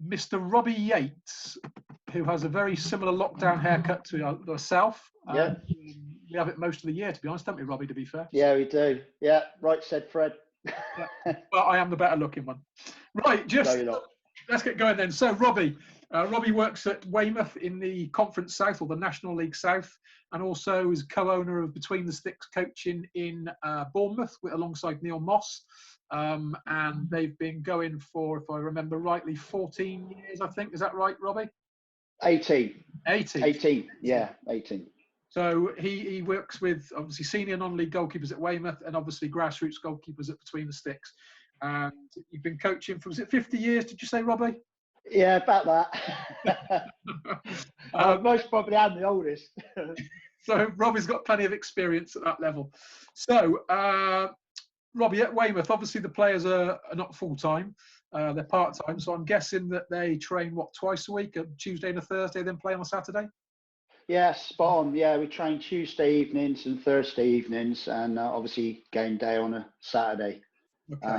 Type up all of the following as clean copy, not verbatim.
Mr. Robbie Yates, who has a very similar lockdown haircut to myself. Yeah. We have it most of the year, to be honest, don't we, Robbie, to be fair? Yeah, we do. Yeah, right said Fred. Yeah. But I am the better looking one. Right, let's get going then. So, Robbie works at Weymouth in the Conference South, or the National League South, and also is co-owner of Between the Sticks Coaching in Bournemouth alongside Neil Moss. And they've been going for, if I remember rightly, 14 years, I think. Is that right, Robbie? 18. 18. 18. Yeah, 18. So he works with obviously senior non-league goalkeepers at Weymouth and obviously grassroots goalkeepers at Between the Sticks. And you've been coaching for, was it 50 years, did you say, Robbie? Yeah, about that. Most probably I'm the oldest. So Robbie's got plenty of experience at that level. So Robbie, at Weymouth, obviously the players are not full-time, they're part-time. So I'm guessing that they train, twice a week, a Tuesday and a Thursday, then play on a Saturday? Yeah, spot on. Yeah, we train Tuesday evenings and Thursday evenings, and obviously game day on a Saturday. Okay.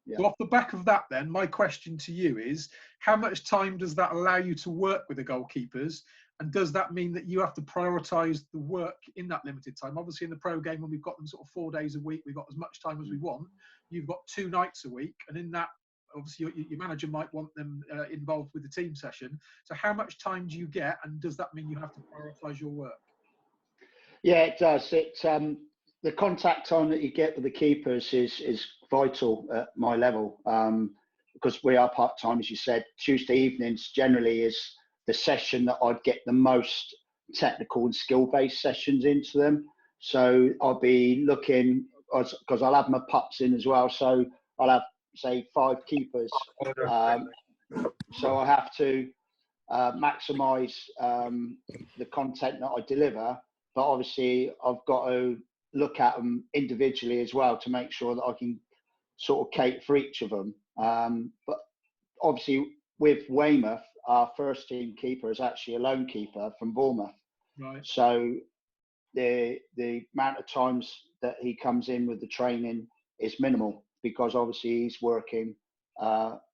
Yeah. So off the back of that then, my question to you is, how much time does that allow you to work with the goalkeepers? And does that mean that you have to prioritise the work in that limited time? Obviously in the pro game, when we've got them sort of 4 days a week, we've got as much time as we want. You've got 2 nights a week. And in that, obviously your manager might want them involved with the team session. So how much time do you get? And does that mean you have to prioritise your work? Yeah, it does. The contact time that you get with the keepers is vital at my level, because we are part-time, as you said. Tuesday evenings generally is the session that I'd get the most technical and skill-based sessions into them. So I'll be looking, because I'll have my pups in as well, so I'll have, say, 5 keepers. So I have to maximise the content that I deliver, but obviously I've got to look at them individually as well to make sure that I can sort of cater for each of them. But obviously with Weymouth, our first team keeper is actually a lone keeper from Bournemouth. Right. So the amount of times that he comes in with the training is minimal, because obviously he's working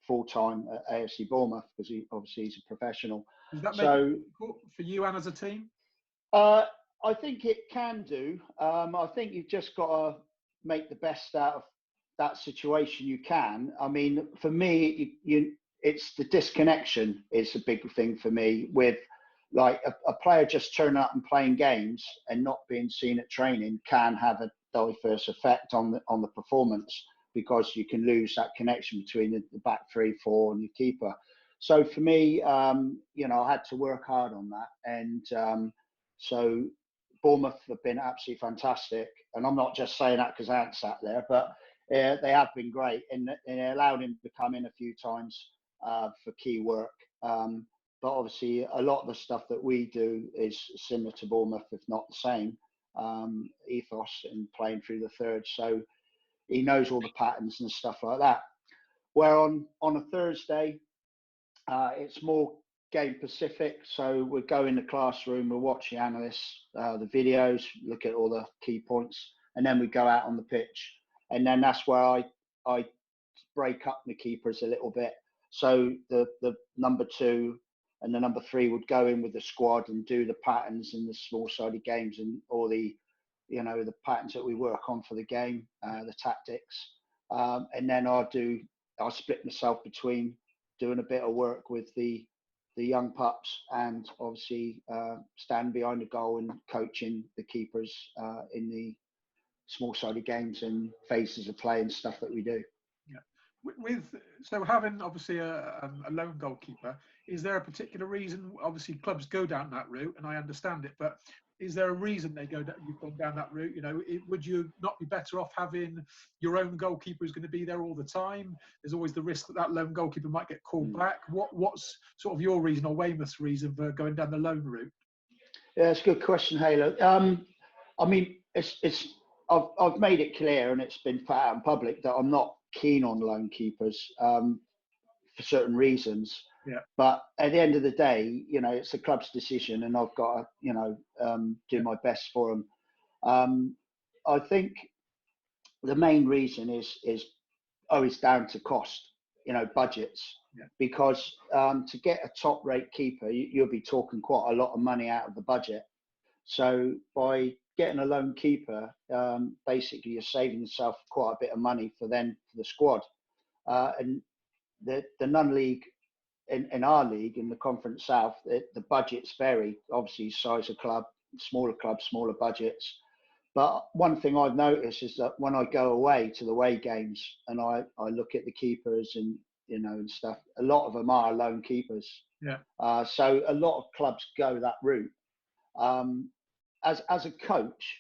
full-time at AFC Bournemouth, because he's a professional. Does that make it difficult for you and as a team? I think it can do. I think you've just got to make the best out of that situation you can. I mean, for me, it's the disconnection is a big thing for me, with like a player just turning up and playing games and not being seen at training can have a diverse effect on the performance, because you can lose that connection between the back 3, 4 and your keeper. So for me, I had to work hard on that. And so Bournemouth have been absolutely fantastic. And I'm not just saying that because I haven't sat there, but they have been great. And it allowed him to come in a few times for key work. But obviously, a lot of the stuff that we do is similar to Bournemouth, if not the same, ethos and playing through the third. So he knows all the patterns and stuff like that. Where on a Thursday, it's more game specific. So we go in the classroom, we'll watch the analysts, the videos, look at all the key points, and then we go out on the pitch. And then that's where I break up the keepers a little bit. So the number 2 and the number 3 would go in with the squad and do the patterns in the small-sided games and all the patterns that we work on for the game, the tactics. And then I'll split myself between doing a bit of work with the young pups and obviously stand behind the goal and coaching the keepers in the small-sided games and phases of play and stuff that we do. Yeah. So having obviously a lone goalkeeper, is there a particular reason? Obviously clubs go down that route, and I understand it, but is there a reason you've gone down that route? Would you not be better off having your own goalkeeper who's going to be there all the time? There's always the risk that lone goalkeeper might get called back. What's sort of your reason, or Weymouth's reason, for going down the lone route? Yeah, it's a good question, Hale. I mean, I've made it clear, and it's been put out in public, that I'm not keen on lone keepers for certain reasons. Yeah. But at the end of the day, it's the club's decision, and I've got to, do my best for them. I think the main reason is down to cost. budgets. Yeah. Because to get a top rate keeper, you'll be talking quite a lot of money out of the budget. So by getting a lone keeper, basically you're saving yourself quite a bit of money for the squad. And the non-league, in our league, in the Conference South, the budgets vary. Obviously, size of club, smaller clubs, smaller budgets. But one thing I've noticed is that when I go away to the away games and I look at the keepers and and stuff, a lot of them are lone keepers. Yeah. So a lot of clubs go that route. As a coach,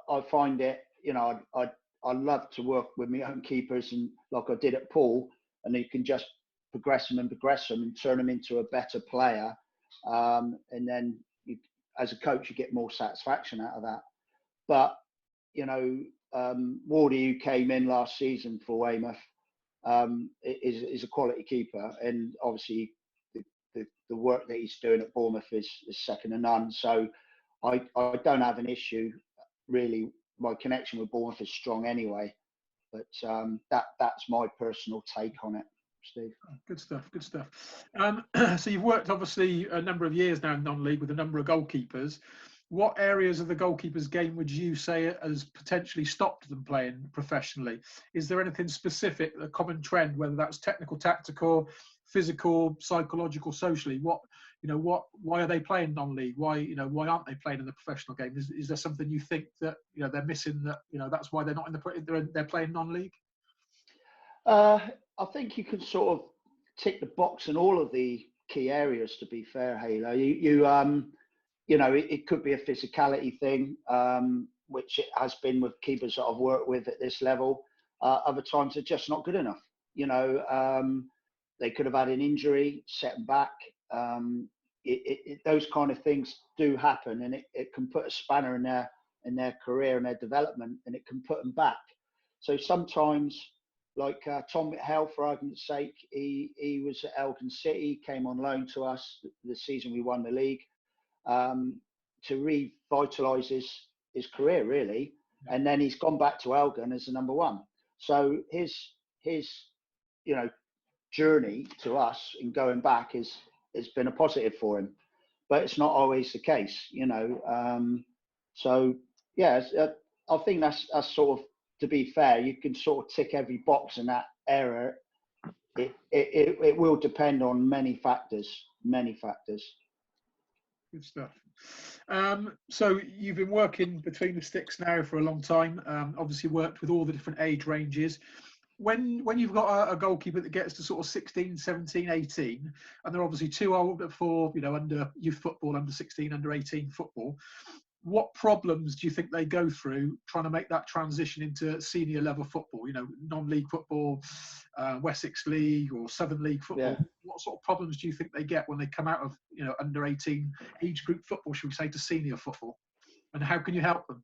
I find it, I love to work with my own keepers, and like I did at Poole, and you can just progress them and turn them into a better player. And then as a coach, you get more satisfaction out of that. But, Wardy, who came in last season for Weymouth, is a quality keeper. And obviously the work that he's doing at Bournemouth is second to none. So I don't have an issue, really. My connection with Bournemouth is strong anyway. But that's my personal take on it, Steve. Good stuff. So you've worked obviously a number of years now in non-league with a number of goalkeepers. What areas of the goalkeeper's game would you say has potentially stopped them playing professionally? Is there anything specific, a common trend, whether that's technical, tactical, physical, psychological, socially? Why are they playing non-league? Why aren't they playing in the professional game? Is there something you think that they're missing, that that's why they're not they're playing non-league? I think you can sort of tick the box in all of the key areas, to be fair, Halo. It could be a physicality thing, which it has been with keepers that I've worked with at this level. Other times they're just not good enough. They could have had an injury, set them back. Those kind of things do happen, and it can put a spanner in their career and their development, and it can put them back. So sometimes, like Tom Hale, for argument's sake, he was at Elgin City, came on loan to us the season we won the league, to revitalise his career, really. And then he's gone back to Elgin as the number one. So his journey to us in going back has been a positive for him, but it's not always the case, So yeah, I think that's sort of, to be fair, you can sort of tick every box in that area. It will depend on many factors. Good stuff. So you've been working between the sticks now for a long time. Obviously worked with all the different age ranges. When you've got a goalkeeper that gets to sort of 16, 17, 18, and they're obviously too old for under youth football, under 16, under 18 football, what problems do you think they go through trying to make that transition into senior level football? Non-league football, Wessex League or Southern League football. Yeah. What sort of problems do you think they get when they come out of under 18 age group football, should we say, to senior football? And how can you help them?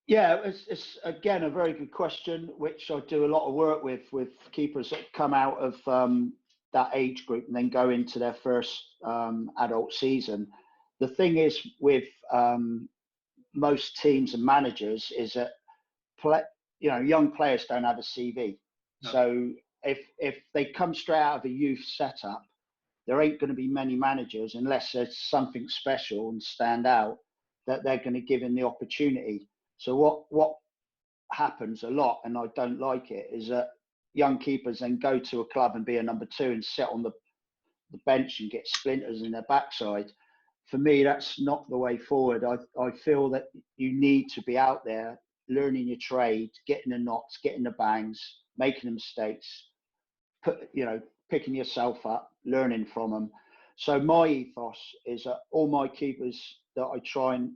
Yeah, it's again a very good question, which I do a lot of work with keepers that come out of that age group and then go into their first adult season. The thing is with most teams and managers is that young players don't have a CV. No. So if they come straight out of a youth setup, there ain't going to be many managers, unless there's something special and stand out, that they're going to give him the opportunity. So what happens a lot, and I don't like it, is that young keepers then go to a club and be a number two and sit on the bench and get splinters in their backside. For me, that's not the way forward. I feel that you need to be out there learning your trade, getting the knocks, getting the bangs, making the mistakes, picking yourself up, learning from them. So my ethos is that all my keepers that I try and,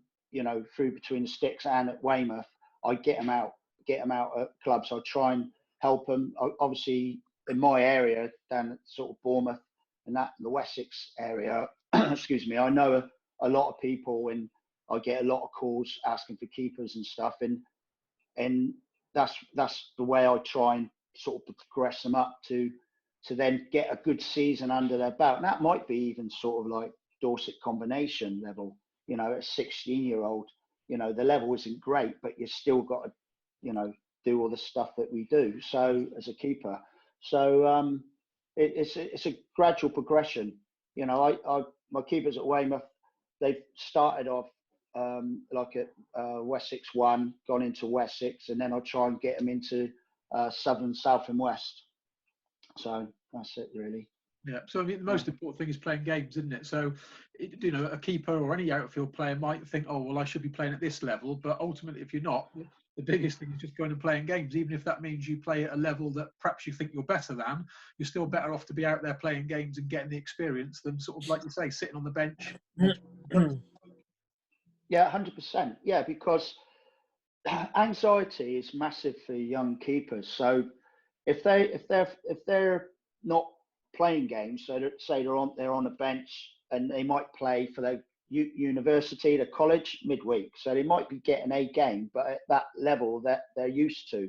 through between the sticks and at Weymouth, I get them out at clubs. I try and help them. Obviously, in my area, down at sort of Bournemouth and that, the Wessex area, excuse me, I know a lot of people, and I get a lot of calls asking for keepers and stuff, and that's the way I try and sort of progress them up to then get a good season under their belt. And that might be even sort of like Dorset combination level, at 16-year-old, the level isn't great, but you still got to, do all the stuff that we do. So as a keeper, So it's a gradual progression. You know, my keepers at Weymouth, they've started off like at Wessex 1, gone into Wessex, and then I'll try and get them into Southern, South and West. So that's it, really. Yeah, so I mean, the most important thing is playing games, isn't it? So, you know, a keeper or any outfield player might think, oh, well, I should be playing at this level. But ultimately, if you're not, the biggest thing is just going and playing games. Even if that means you play at a level that perhaps you think you're better than, you're still better off to be out there playing games and getting the experience than sort of, like you say, sitting on the bench. Yeah, 100%. Yeah, because anxiety is massive for young keepers. So if they're not playing games, so that, say they're on a bench and they might play for their university, their college midweek, so they might be getting a game, but at that level that they're used to.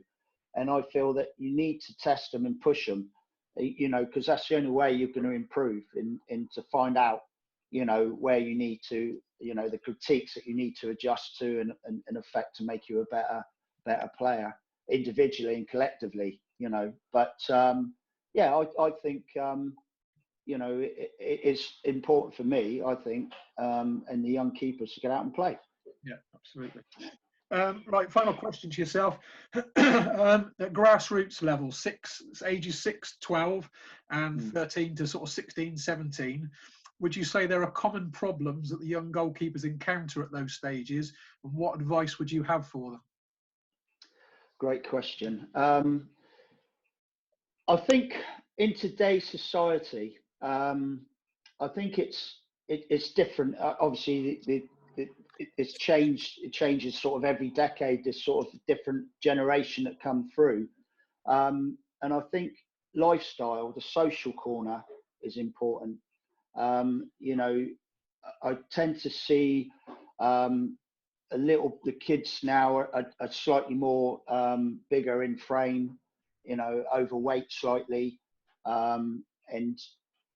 And I feel that you need to test them and push them, you know, because that's the only way you're going to improve and to find out, you know, where you need to, you know, the critiques that you need to adjust to and affect to make you a better player individually and collectively, you know. But yeah, I think you know, it is important for me, I think, and the young keepers to get out and play. Yeah, absolutely. Right, final question to yourself. At grassroots level, ages 6, 12 and 13 to sort of 16, 17, would you say there are common problems that the young goalkeepers encounter at those stages, and what advice would you have for them? Great question. I think in today's society, I think it's different. Obviously, it's changed. It changes sort of every decade. There's sort of different generation that come through, and I think lifestyle, the social corner, is important. You know, I tend to see the kids now are slightly more bigger in frame, you know, overweight slightly, and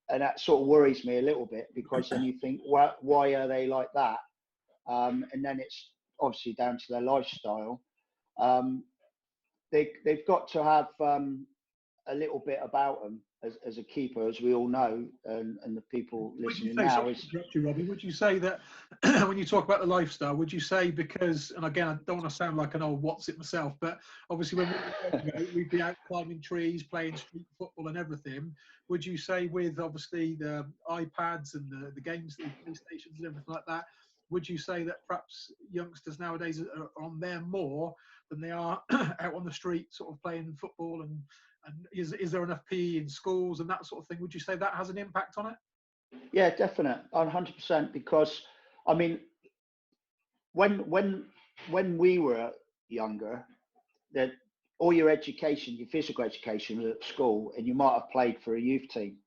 that sort of worries me a little bit, because then you think, why are they like that? And then it's obviously down to their lifestyle. They've got to have a little bit about them as a keeper, as we all know, and the people listening now. Robbie, would you say that when you talk about the lifestyle, would you say, because, and again, I don't want to sound like an old what's it myself, but obviously when we'd be out climbing trees, playing street football and everything, would you say with obviously the iPads and the games, the PlayStations and everything like that, would you say that perhaps youngsters nowadays are on there more than they are out on the street sort of playing football, and is there enough PE in schools and that sort of thing? Would you say that has an impact on it? Yeah, definitely, 100%. Because I mean, when we were younger, that all your education, your physical education, was at school, and you might have played for a youth team,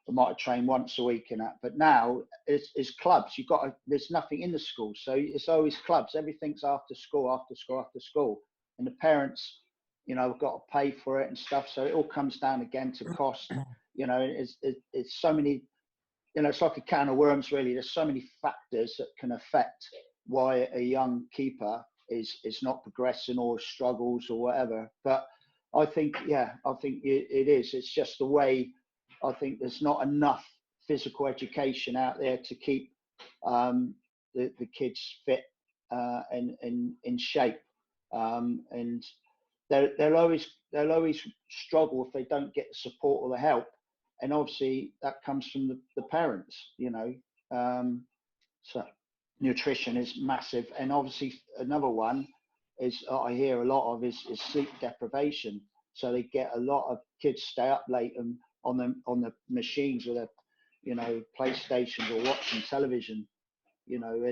or might have trained once a week and that. But now it's clubs. There's nothing in the school, so it's always clubs. Everything's after school, after school, after school, and the parents, you know, have got to pay for it and stuff. So it all comes down again to cost. You know, it's so many, you know, it's like a can of worms, really. There's so many factors that can affect why a young keeper is not progressing or struggles or whatever. But I think, yeah, I think it is. It's just the way. I think there's not enough physical education out there to keep the kids fit and in shape, and they'll always struggle if they don't get the support or the help, and obviously that comes from the parents, you know. So nutrition is massive, and obviously another one is I hear a lot of is sleep deprivation. So they get a lot of kids stay up late and on the machines or their, you know, PlayStations or watching television, you know.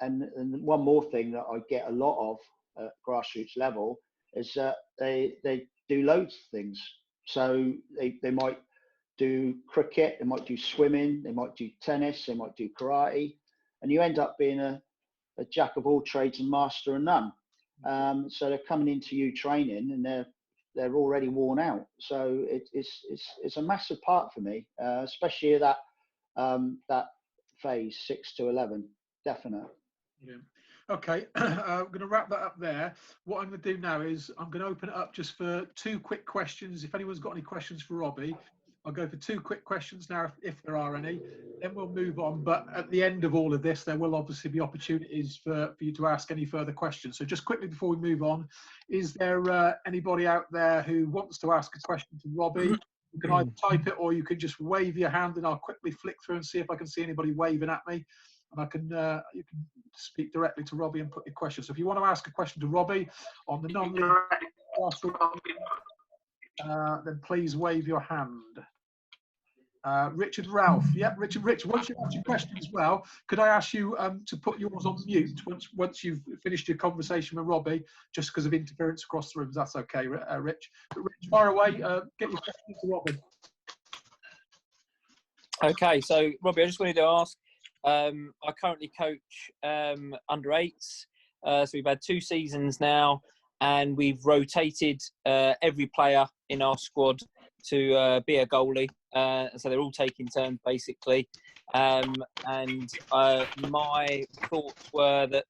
And one more thing that I get a lot of at grassroots level is that they do loads of things. So they might do cricket, they might do swimming, they might do tennis, they might do karate, and you end up being a jack of all trades and master of none. So they're coming into you training, and they're already worn out. So it's a massive part for me, especially that phase 6 to 11, definitely. Yeah. Okay, I'm going to wrap that up there. What I'm going to do now is I'm going to open it up just for 2 quick questions. If anyone's got any questions for Robbie, I'll go for 2 quick questions now, if there are any. Then we'll move on. But at the end of all of this, there will obviously be opportunities for you to ask any further questions. So just quickly before we move on, is there anybody out there who wants to ask a question to Robbie? You can either type it or you can just wave your hand, and I'll quickly flick through and see if I can see anybody waving at me. And I can, you can speak directly to Robbie and put your question. So if you want to ask a question to Robbie on the non-league, then please wave your hand. Richard Ralph. Yep, Richard, once you've asked your question as well, could I ask you to put yours on mute once you've finished your conversation with Robbie, just because of interference across the rooms? That's okay, Rich. But Rich, fire away. Get your question to Robbie. Okay, so Robbie, I just wanted to ask, I currently coach under 8s, so we've had 2 seasons now, and we've rotated every player in our squad to be a goalie. So they're all taking turns basically. And my thoughts were that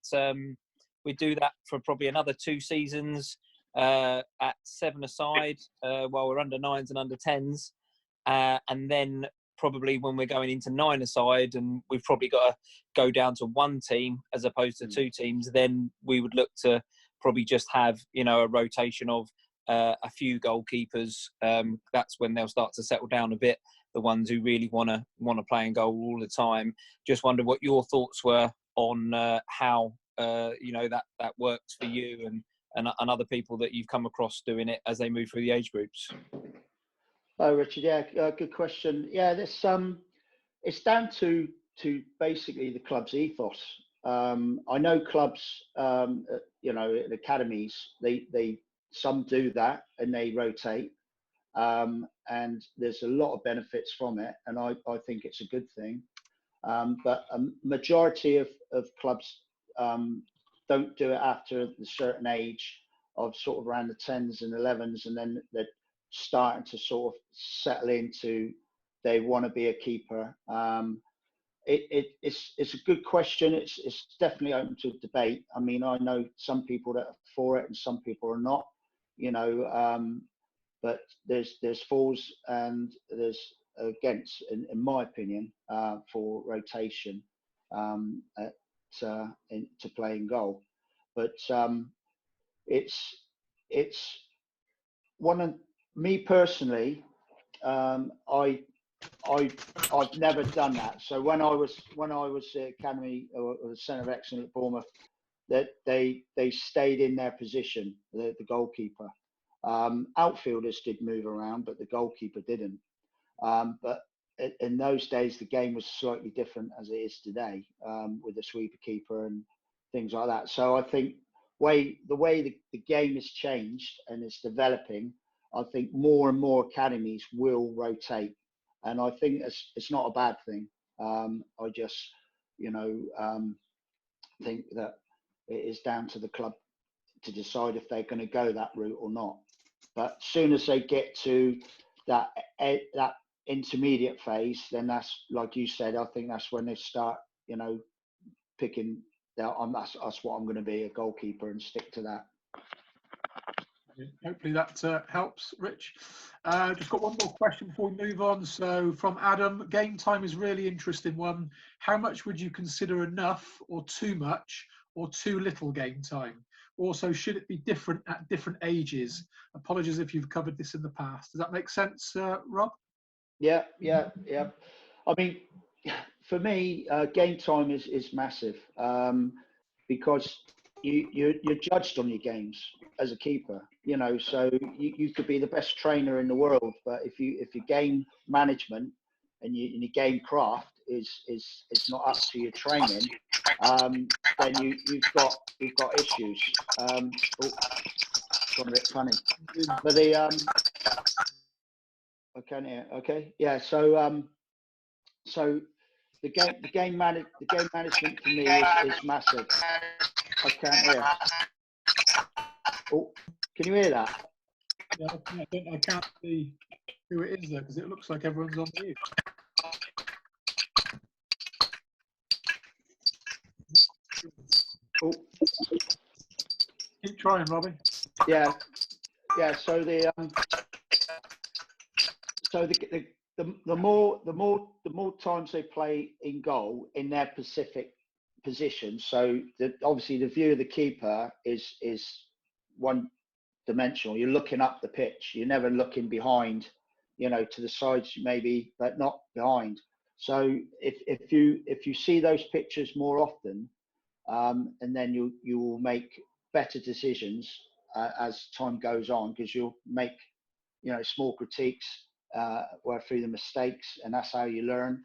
we do that for probably another 2 seasons at 7-a-side while we're under 9s and under 10s. And then probably when we're going into 9-a-side and we've probably got to go down to 1 team as opposed to 2 teams, then we would look to probably just have, you know, a rotation of a few goalkeepers. That's when they'll start to settle down a bit, the ones who really want to play and goal all the time. Just wonder what your thoughts were on how you know that works for you and other people that you've come across doing it as they move through the age groups. Oh, Richard, yeah, good question. Yeah, this it's down to basically the club's ethos. I know clubs, you know, at academies, they some do that and they rotate, and there's a lot of benefits from it, and I think it's a good thing. But a majority of clubs don't do it after a certain age of sort of around the 10s and 11s, and then they're starting to sort of settle into they want to be a keeper. It's a good question. It's definitely open to debate. I mean, I know some people that are for it and some people are not, you know, but there's fors and there's against, in my opinion, for rotation to playing goal. But it's one of me personally. I've never done that. So when I was at academy or the centre of excellence at Bournemouth, that they stayed in their position, the goalkeeper. Outfielders did move around, but the goalkeeper didn't. But in those days, the game was slightly different as it is today, with the sweeper keeper and things like that. So I think the way the game has changed and it's developing, I think more and more academies will rotate. And I think it's not a bad thing. I just, you know, think that it is down to the club to decide if they're going to go that route or not. But as soon as they get to that intermediate phase, then that's, like you said, I think that's when they start, you know, picking that's what I'm going to be, a goalkeeper, and stick to that. Hopefully that helps, Rich. Just got one more question before we move on. So from Adam, game time is really interesting one. How much would you consider enough, or too much, or too little game time? Also, should it be different at different ages? Apologies if you've covered this in the past. Does that make sense, Rob? Yeah. I mean, for me, game time is massive, because you're judged on your games as a keeper, you know. So you could be the best trainer in the world, but if your game management and your game craft is not up to your training, then you've got issues. It's gone a bit funny, but I can't hear. Okay, yeah. So the game management for me is massive. I can't hear. Oh, can you hear that? Yeah, I can't see who it is though, because it looks like everyone's on mute. Oh, Keep trying, Robbie. yeah. So the more times they play in goal in their specific position. So obviously the view of the keeper is one dimensional. You're looking up the pitch. You're never looking behind, to the sides maybe, but not behind. So if you see those pictures more often, and then you will make better decisions as time goes on, because you'll make small critiques through the mistakes, and that's how you learn.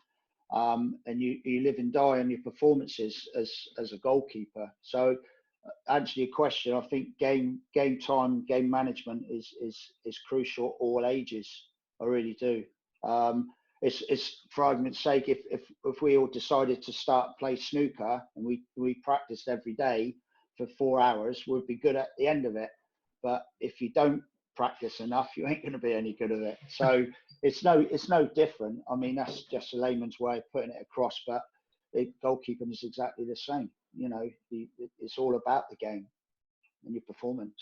And you live and die on your performances as a goalkeeper. So answer your question, I think game time, game management is crucial at all ages. I really do. It's for argument's sake, if we all decided to play snooker and we practiced every day for 4 hours, we'd be good at the end of it. But if you don't practice enough, you ain't going to be any good at it. So it's no different. I mean, that's just a layman's way of putting it across, but goalkeeping is exactly the same. It's all about the game and your performance.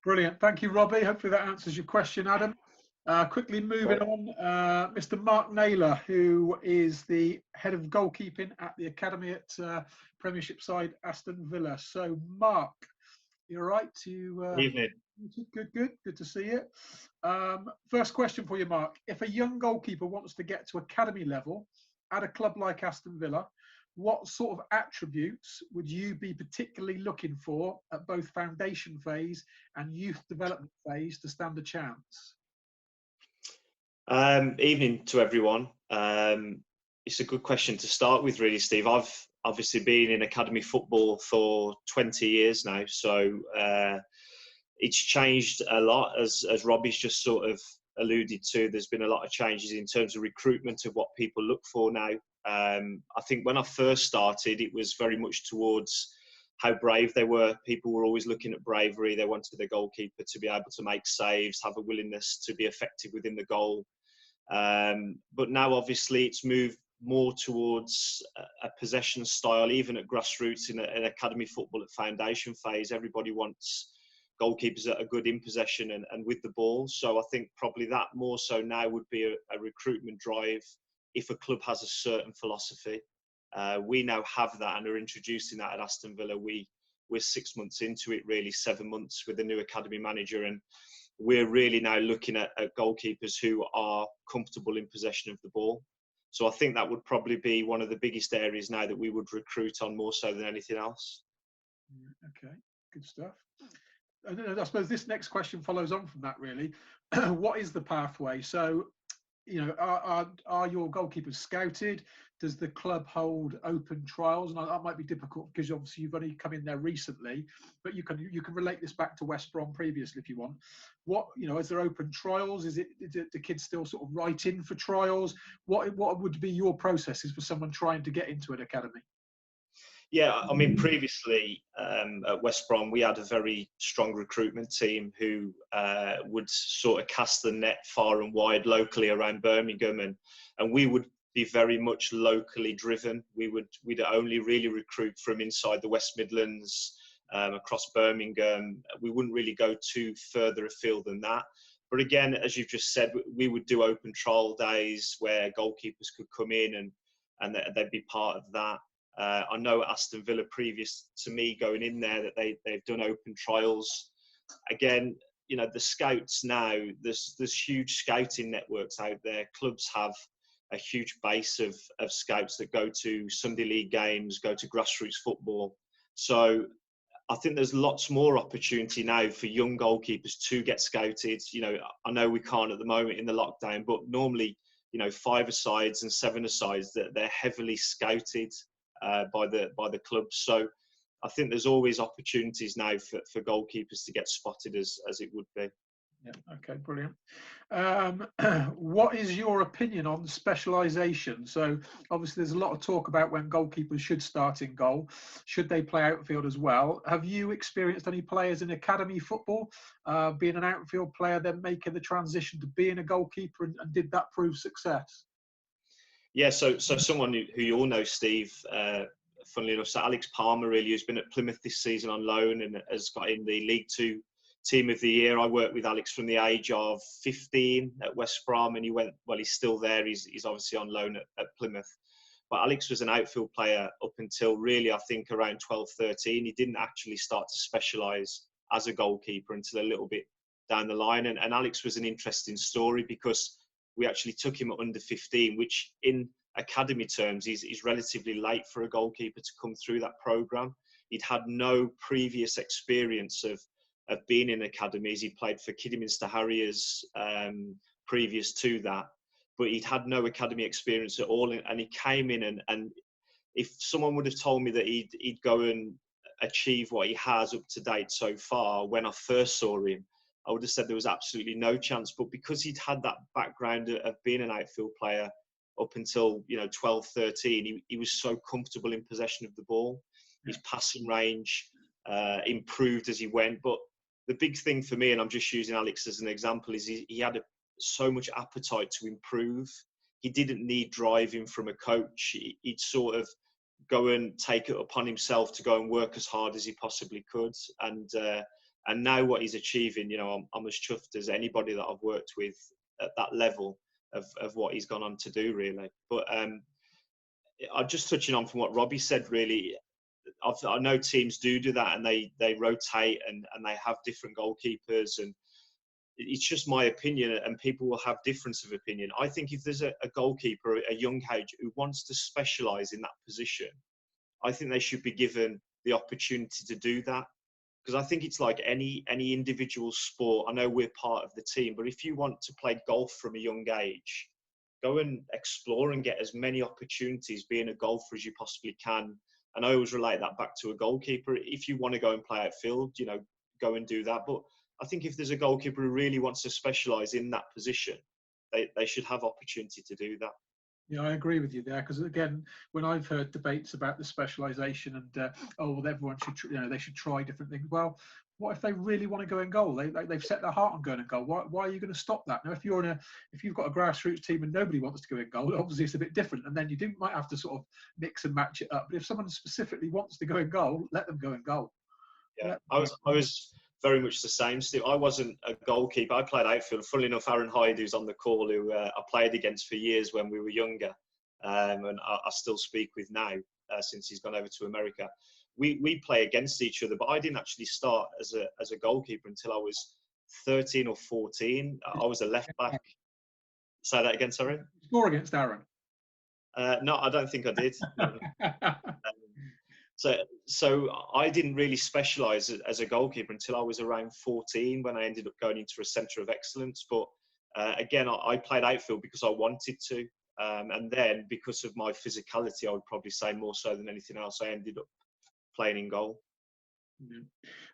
Brilliant. Thank you, Robbie. Hopefully that answers your question, Adam. Quickly moving on, Mr. Mark Naylor, who is the head of goalkeeping at the academy at Premiership side Aston Villa. So, Mark, you're right to. Evening. Good to see you. First question for you, Mark. If a young goalkeeper wants to get to academy level at a club like Aston Villa, what sort of attributes would you be particularly looking for at both foundation phase and youth development phase to stand a chance? Evening to everyone. It's a good question to start with, really, Steve. I've obviously been in academy football for 20 years now, so it's changed a lot, as Robbie's just sort of alluded to. There's been a lot of changes in terms of recruitment of what people look for now. I think when I first started, it was very much towards how brave they were. People were always looking at bravery. They wanted their goalkeeper to be able to make saves, have a willingness to be effective within the goal. But now, obviously, it's moved more towards a possession style, even at grassroots in academy football at foundation phase. Everybody wants goalkeepers that are good in possession and with the ball. So I think probably that more so now would be a recruitment drive if a club has a certain philosophy. We now have that and are introducing that at Aston Villa. We're 6 months into it, really, 7 months with a new academy manager, and we're really now looking at goalkeepers who are comfortable in possession of the ball. So I think that would probably be one of the biggest areas now that we would recruit on, more so than anything else. Okay, good stuff. And I suppose this next question follows on from that, really. What is the pathway? So, are your goalkeepers scouted? Does the club hold open trials? And that might be difficult because obviously you've only come in there recently, but you can relate this back to West Brom previously if you want. What, is there open trials? Is it the kids still sort of write in for trials? What would be your processes for someone trying to get into an academy? Yeah, I mean, previously at West Brom, we had a very strong recruitment team who would sort of cast the net far and wide locally around Birmingham, and we would be very much locally driven. We'd only really recruit from inside the West Midlands, across Birmingham. We wouldn't really go too further afield than that. But again, as you've just said, we would do open trial days where goalkeepers could come in and they'd be part of that. I know at Aston Villa, previous to me going in there, that they've done open trials. Again, the scouts now, there's huge scouting networks out there. Clubs have a huge base of scouts that go to Sunday league games, go to grassroots football. So I think there's lots more opportunity now for young goalkeepers to get scouted. I know we can't at the moment in the lockdown, but normally, 5-a-sides and 7-a-sides, that they're heavily scouted by the clubs. So I think there's always opportunities now for goalkeepers to get spotted as it would be. Yeah, okay, brilliant. What is your opinion on specialisation? So obviously there's a lot of talk about when goalkeepers should start in goal. Should they play outfield as well? Have you experienced any players in academy football being an outfield player, then making the transition to being a goalkeeper, and did that prove success? Yeah, so someone who you all know, Steve, funnily enough. So Alex Palmer, really, who's been at Plymouth this season on loan and has got in the League Two Team of the Year. I worked with Alex from the age of 15 at West Brom, and he's still there. He's obviously on loan at Plymouth. But Alex was an outfield player up until really, I think, around 12, 13. He didn't actually start to specialise as a goalkeeper until a little bit down the line. And Alex was an interesting story because we actually took him at under 15, which in academy terms is relatively late for a goalkeeper to come through that programme. He'd had no previous experience of being in academies. He played for Kidderminster Harriers previous to that, but he'd had no academy experience at all. And he came in and if someone would have told me that he'd go and achieve what he has up to date so far, when I first saw him, I would have said there was absolutely no chance. But because he'd had that background of being an outfield player up until 12, 13, he was so comfortable in possession of the ball. His passing range improved as he went. But the big thing for me, and I'm just using Alex as an example, is he had so much appetite to improve. He didn't need driving from a coach. He'd sort of go and take it upon himself to go and work as hard as he possibly could. And now what he's achieving, I'm as chuffed as anybody that I've worked with at that level of what he's gone on to do, really. But I'm just touching on from what Robbie said, really. I know teams do that, and they rotate and they have different goalkeepers, and it's just my opinion, and people will have difference of opinion. I think if there's a goalkeeper, a young age, who wants to specialise in that position, I think they should be given the opportunity to do that. Because I think it's like any individual sport. I know we're part of the team, but if you want to play golf from a young age, go and explore and get as many opportunities being a golfer as you possibly can. And I always relate that back to a goalkeeper. If you want to go and play outfield, go and do that. But I think if there's a goalkeeper who really wants to specialise in that position, they should have opportunity to do that. Yeah, I agree with you there, because again, when I've heard debates about the specialisation and everyone should, they should try different things. Well, what if they really want to go in goal? They've set their heart on going in goal. Why are you going to stop that? Now, if you've got a grassroots team and nobody wants to go in goal, obviously it's a bit different, and then you might have to sort of mix and match it up. But if someone specifically wants to go in goal, let them go in goal. Yeah, I was very much the same, Steve. I wasn't a goalkeeper. I played outfield. Funnily enough, Aaron Hyde, who's on the call, who I played against for years when we were younger, and I still speak with now since he's gone over to America. We play against each other, but I didn't actually start as a goalkeeper until I was 13 or 14. I was a left back. Say that again, sorry? Score against Aaron? No, I don't think I did. So I didn't really specialise as a goalkeeper until I was around 14, when I ended up going into a centre of excellence. But again, I played outfield because I wanted to. And then because of my physicality, I would probably say more so than anything else, I ended up playing in goal.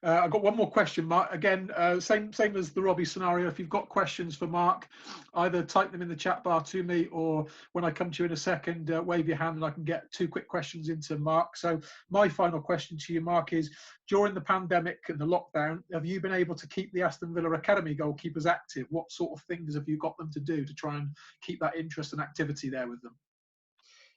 I've got one more question, Mark. Again, same as the Robbie scenario. If you've got questions for Mark, either type them in the chat bar to me, or when I come to you in a second, wave your hand and I can get 2 quick questions into Mark. So my final question to you, Mark, is during the pandemic and the lockdown, have you been able to keep the Aston Villa Academy goalkeepers active? What sort of things have you got them to do to try and keep that interest and activity there with them?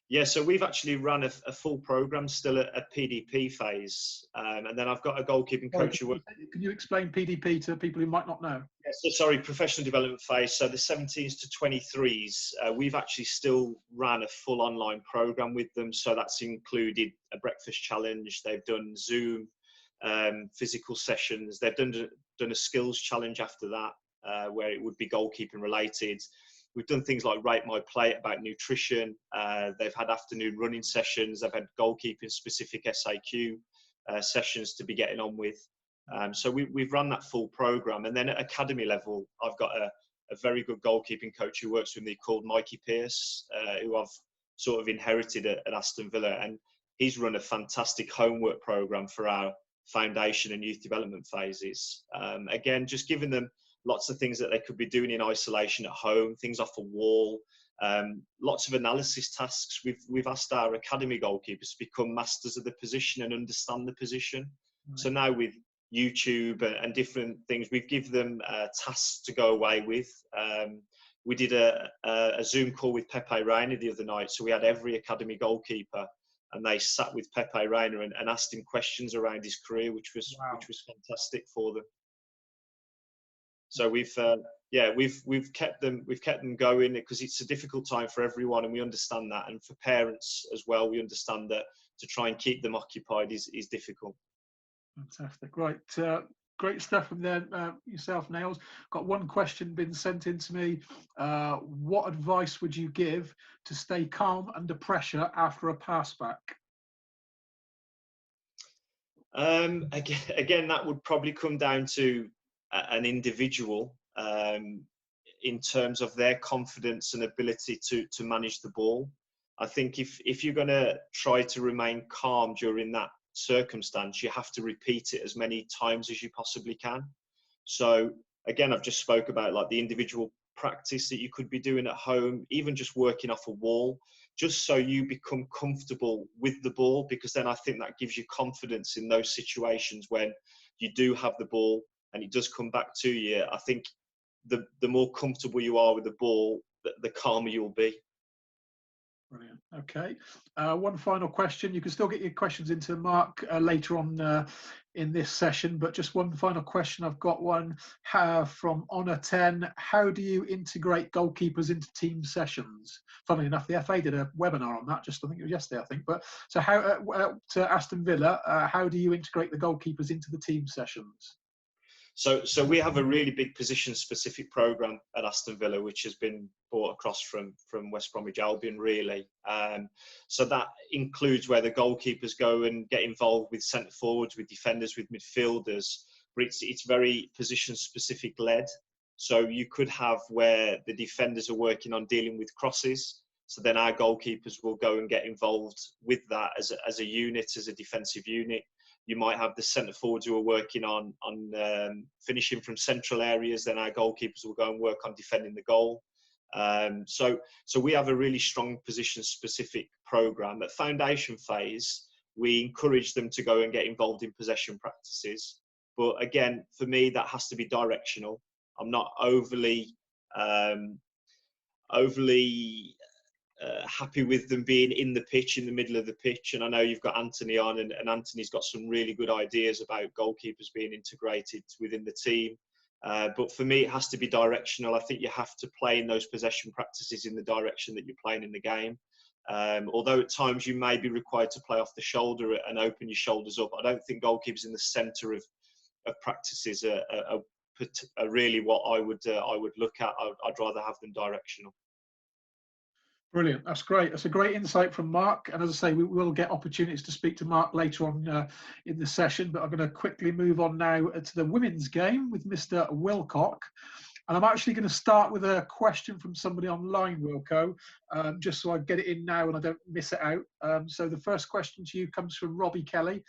Yeah, so we've actually run a full programme still at PDP phase. And then I've got a goalkeeping coach who... Can you explain PDP to people who might not know? Yeah, so sorry, professional development phase. So the 17s to 23s, we've actually still ran a full online programme with them. So that's included a breakfast challenge. They've done Zoom, physical sessions. They've done a skills challenge after that, where it would be goalkeeping related. We've done things like Rate My Plate about nutrition. They've had afternoon running sessions. They've had goalkeeping specific SAQ sessions to be getting on with. So we've run that full programme. And then at academy level, I've got a very good goalkeeping coach who works with me called Mikey Pearce, who I've sort of inherited at Aston Villa. And he's run a fantastic homework programme for our foundation and youth development phases. Again, just giving them lots of things that they could be doing in isolation at home, things off a wall, lots of analysis tasks. We've asked our academy goalkeepers to become masters of the position and understand the position. Right. So now with YouTube and different things, we've given them tasks to go away with. We did a Zoom call with Pepe Reina the other night. So we had every academy goalkeeper and they sat with Pepe Reina and asked him questions around his career, which was fantastic for them. So we've kept them going, because it's a difficult time for everyone, and we understand that. And for parents as well, we understand that to try and keep them occupied is difficult. Fantastic, right. Great stuff from there, yourself, Nails. Got one question been sent in to me. What advice would you give to stay calm under pressure after a pass back? Again, that would probably come down to an individual in terms of their confidence and ability to manage the ball. I think if you're going to try to remain calm during that circumstance, you have to repeat it as many times as you possibly can. So again, I've just spoke about like the individual practice that you could be doing at home, even just working off a wall, just so you become comfortable with the ball, because then I think that gives you confidence in those situations when you do have the ball and it does come back to you. I think the more comfortable you are with the ball, the calmer you'll be. Brilliant. Okay. One final question. You can still get your questions into Mark later on in this session, but just one final question. I've got one from Honor 10. How do you integrate goalkeepers into team sessions? Funnily enough, the FA did a webinar on that, I think it was yesterday, I think. But so how to Aston Villa, how do you integrate the goalkeepers into the team sessions? So we have a really big position-specific programme at Aston Villa, which has been brought across from West Bromwich Albion, really. So that includes where the goalkeepers go and get involved with centre forwards, with defenders, with midfielders. But it's very position-specific led. So you could have where the defenders are working on dealing with crosses. So then our goalkeepers will go and get involved with that as a unit, as a defensive unit. You might have the centre forwards who are working on finishing from central areas. Then our goalkeepers will go and work on defending the goal. So we have a really strong position-specific programme. At foundation phase, we encourage them to go and get involved in possession practices. But again, for me, that has to be directional. I'm not overly happy with them being in the pitch, in the middle of the pitch. And I know you've got Anthony on, and Anthony's got some really good ideas about goalkeepers being integrated within the team. But for me, it has to be directional. I think you have to play in those possession practices in the direction that you're playing in the game. Although at times you may be required to play off the shoulder and open your shoulders up, I don't think goalkeepers in the centre of practices are really what I would look at. I'd rather have them directional. Brilliant. That's great. That's a great insight from Mark. And as I say, we will get opportunities to speak to Mark later on in the session. But I'm going to quickly move on now to the women's game with Mr. Willcock. And I'm actually going to start with a question from somebody online, Wilco, just so I get it in now and I don't miss it out. So the first question to you comes from Robbie Kelly.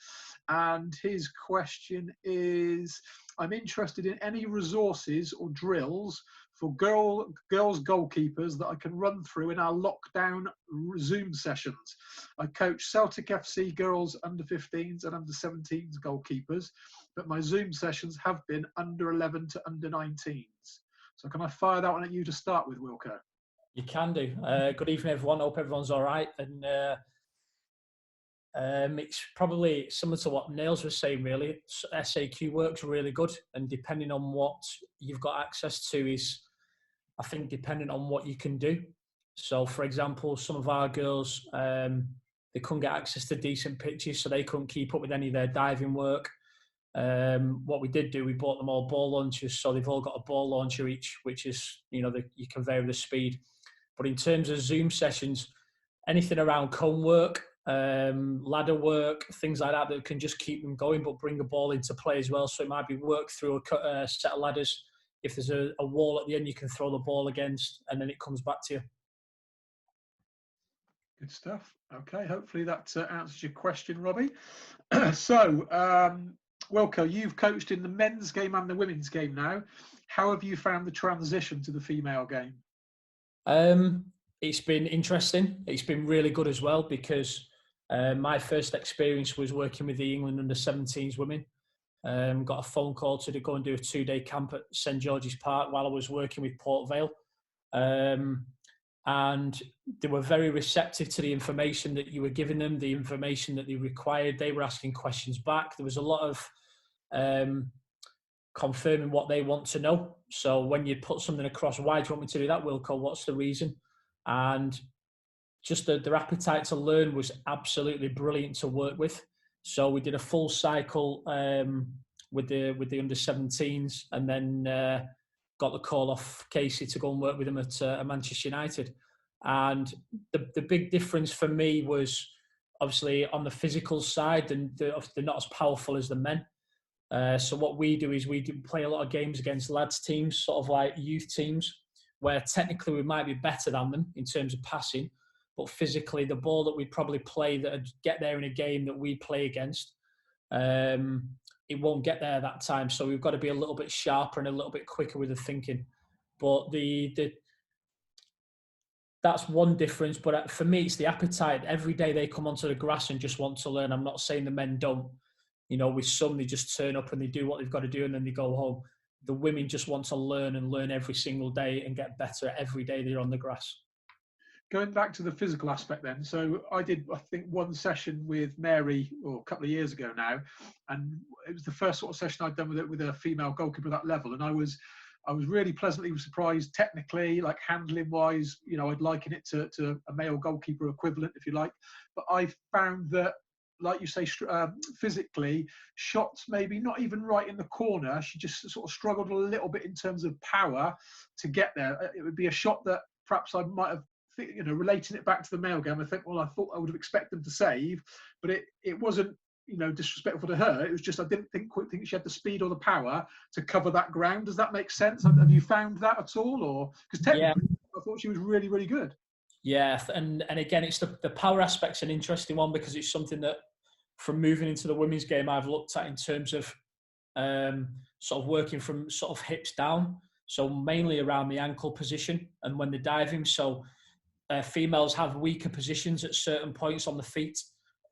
And his question is, I'm interested in any resources or drills for girls goalkeepers that I can run through in our lockdown Zoom sessions. I coach Celtic FC girls under 15s and under 17s goalkeepers, but my Zoom sessions have been under 11 to under 19s. So can I fire that one at you to start with, Wilco? You can do. Good evening, everyone. Hope everyone's all right. And it's probably similar to what Nails was saying, really. SAQ works really good, and depending on what you've got access to is, I think, dependent on what you can do. So, for example, some of our girls, they couldn't get access to decent pitches, so they couldn't keep up with any of their diving work. What we did do, we bought them all ball launchers, so they've all got a ball launcher each, which is, you can vary the speed. But in terms of Zoom sessions, anything around cone work, ladder work, things like that can just keep them going, but bring a ball into play as well. So it might be work through a set of ladders. If there's a wall at the end, you can throw the ball against, and then it comes back to you. Good stuff. Okay, hopefully that answers your question, Robbie. So, Wilco, you've coached in the men's game and the women's game now. How have you found the transition to the female game? It's been interesting. It's been really good as well, because my first experience was working with the England under 17s women. Got a phone call to go and do a 2-day camp at St George's Park while I was working with Port Vale. and they were very receptive to the information that you were giving them, the information that they required. They were asking questions back. There was a lot of confirming what they want to know. So when you put something across, why do you want me to do that, Wilco? What's the reason? And just their appetite to learn was absolutely brilliant to work with. So we did a full cycle with the under 17s, and then got the call off Casey to go and work with him at Manchester United. And the big difference for me was obviously on the physical side, and they're not as powerful as the men. So what we do is we play a lot of games against lads teams, sort of like youth teams, where technically we might be better than them in terms of passing, but physically the ball that we probably play that get there in a game that we play against, it won't get there that time. So we've got to be a little bit sharper and a little bit quicker with the thinking. But that's one difference. But for me, it's the appetite. Every day they come onto the grass and just want to learn. I'm not saying the men don't. You know, with some, they just turn up and they do what they've got to do and then they go home. The women just want to learn and learn every single day and get better every day they're on the grass. Going back to the physical aspect then, so I did, I think, one session with Mary a couple of years ago now, and it was the first sort of session I'd done with a female goalkeeper at that level, and I was really pleasantly surprised technically, like handling wise. You know, I'd liken it to a male goalkeeper equivalent, if you like, but I found that, like you say, physically, shots maybe not even right in the corner. She just sort of struggled a little bit in terms of power to get there. It would be a shot that perhaps I might have, you know, relating it back to the male game, I think, well, I thought I would have expected them to save, but it wasn't, you know, disrespectful to her. It was just I didn't think she had the speed or the power to cover that ground. Does that make sense? Have you found that at all, or because technically I thought she was really, really good. Yeah, and again, it's the power aspect's an interesting one because it's something that from moving into the women's game I've looked at in terms of sort of working from sort of hips down, so mainly around the ankle position and when they're diving. So females have weaker positions at certain points on the feet,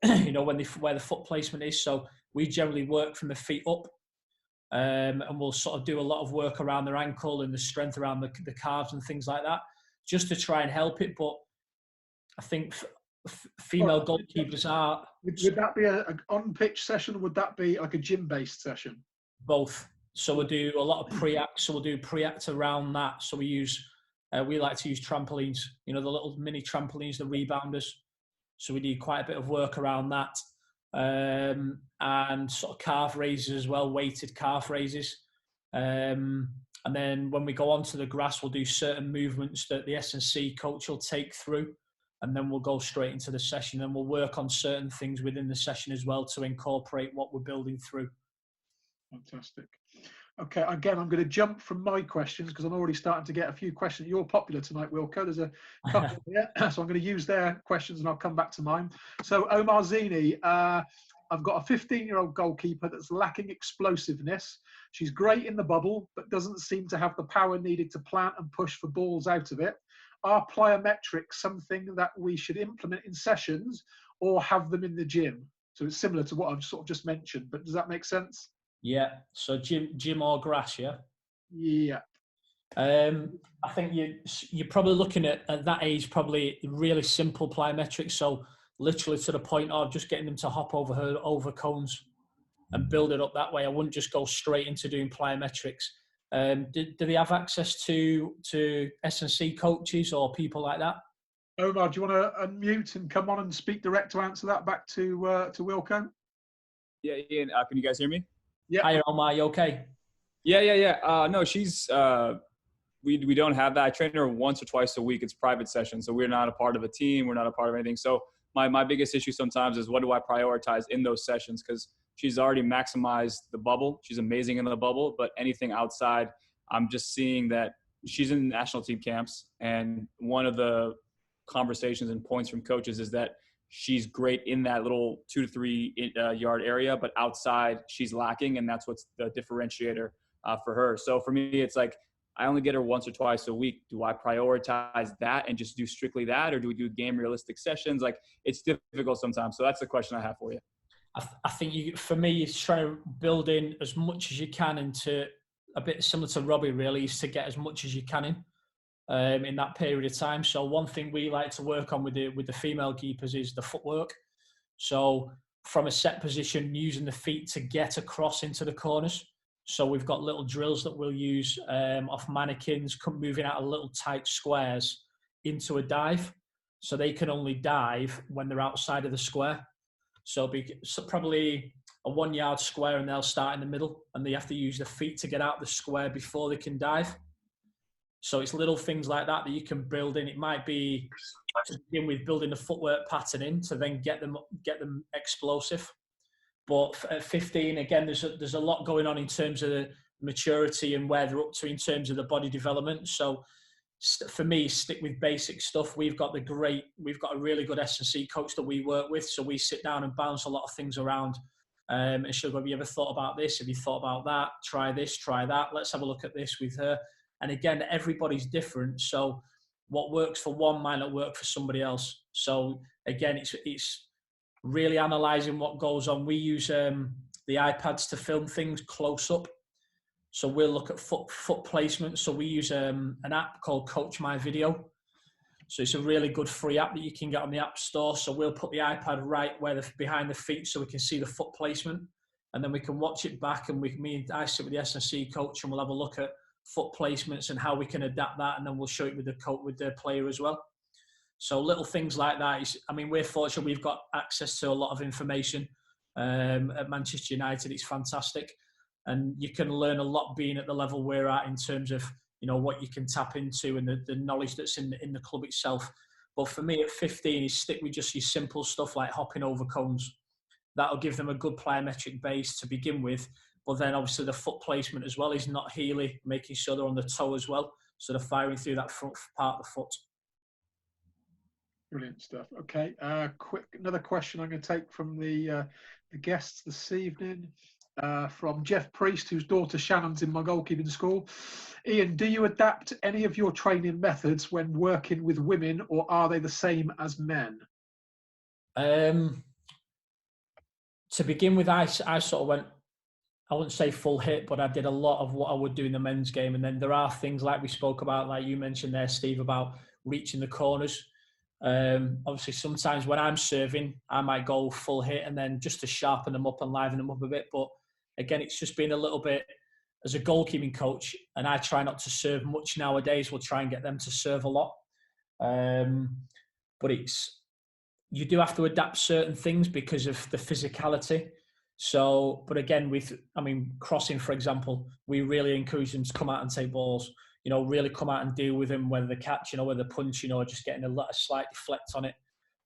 you know, where the foot placement is. So we generally work from the feet up, and we'll sort of do a lot of work around their ankle and the strength around the calves and things like that, just to try and help it. But I think female goalkeepers are... Would that be an on-pitch session, or would that be like a gym-based session? Both. So we'll do a lot of pre-act. So we'll do pre-act around that. So we like to use trampolines, you know, the little mini trampolines, the rebounders. So we do quite a bit of work around that. And sort of calf raises as well, weighted calf raises. And then when we go onto the grass, we'll do certain movements that the S&C coach will take through. And then we'll go straight into the session and we'll work on certain things within the session as well to incorporate what we're building through. Fantastic. Okay, again, I'm going to jump from my questions because I'm already starting to get a few questions. You're popular tonight, Wilco. There's a couple here, so I'm going to use their questions and I'll come back to mine. So Omar Zini, I've got a 15-year-old goalkeeper that's lacking explosiveness. She's great in the bubble, but doesn't seem to have the power needed to plant and push for balls out of it. Are plyometrics something that we should implement in sessions or have them in the gym? So it's similar to what I've sort of just mentioned, but does that make sense? Yeah. So gym or grass, yeah? Yeah. I think you're probably looking at that age, probably really simple plyometrics. So literally to the point of just getting them to hop over cones and build it up that way. I wouldn't just go straight into doing plyometrics. Do they have access to S&C coaches or people like that? Omar, do you want to unmute and come on and speak direct to answer that back to Wilco? Yeah, Ian, can you guys hear me? Yeah. Hi, Omar, you okay? Yeah. No, she's we don't have that. I train her once or twice a week. It's private sessions, so we're not a part of a team. We're not a part of anything. So my biggest issue sometimes is what do I prioritize in those sessions? Because she's already maximized the bubble. She's amazing in the bubble, but anything outside, I'm just seeing that she's in national team camps. And one of the conversations and points from coaches is that she's great in that little 2 to 3 yard area, but outside she's lacking. And that's what's the differentiator for her. So for me, it's like, I only get her once or twice a week. Do I prioritize that and just do strictly that? Or do we do game realistic sessions? Like, it's difficult sometimes. So that's the question I have for you. I think for me, it's trying to build in as much as you can into a bit similar to Robbie, really, is to get as much as you can in. in that period of time. So one thing we like to work on with the female keepers is the footwork. So from a set position, using the feet to get across into the corners. So we've got little drills that we'll use off mannequins, moving out of little tight squares into a dive. So they can only dive when they're outside of the square. So probably a 1 yard square, and they'll start in the middle, and they have to use the feet to get out the square before they can dive. So it's little things like that you can build in. It might be to begin with building the footwork pattern in to then get them explosive. But at 15, again, there's a lot going on in terms of the maturity and where they're up to in terms of the body development. So for me, stick with basic stuff. We've got a really good S&C coach that we work with. So we sit down and bounce a lot of things around. And she'll go, have you ever thought about this? Have you thought about that? Try this, try that. Let's have a look at this with her. And again, everybody's different. So what works for one might not work for somebody else. So again, it's really analysing what goes on. We use the iPads to film things close up. So we'll look at foot placement. So we use an app called Coach My Video. So it's a really good free app that you can get on the App Store. So we'll put the iPad right where behind the feet so we can see the foot placement. And then we can watch it back, and I sit with the S&C coach, and we'll have a look at foot placements and how we can adapt that, and then we'll show it with the player as well. So little things like that. We're fortunate we've got access to a lot of information at Manchester United. It's fantastic, and you can learn a lot being at the level we're at in terms of what you can tap into and the knowledge that's in the club itself. But for me at 15 is stick with just your simple stuff like hopping over cones. That'll give them a good plyometric base to begin with. But then obviously the foot placement as well is not heely, making sure they're on the toe as well. So they're firing through that front part of the foot. Brilliant stuff. Okay, another question I'm going to take from the guests this evening. From Jeff Priest, whose daughter Shannon's in my goalkeeping school. Ian, do you adapt any of your training methods when working with women, or are they the same as men? To begin with, I sort of went, I wouldn't say full hit, but I did a lot of what I would do in the men's game. And then there are things like we spoke about, like you mentioned there, Steve, about reaching the corners. Obviously, sometimes when I'm serving, I might go full hit and then just to sharpen them up and liven them up a bit. But again, it's just been a little bit, as a goalkeeping coach, and I try not to serve much nowadays. We'll try and get them to serve a lot. But you do have to adapt certain things because of the physicality. So, but again, crossing, for example, we really encourage them to come out and take balls. Really come out and deal with them, whether they're catching or whether they're punching or just getting a slight deflect on it.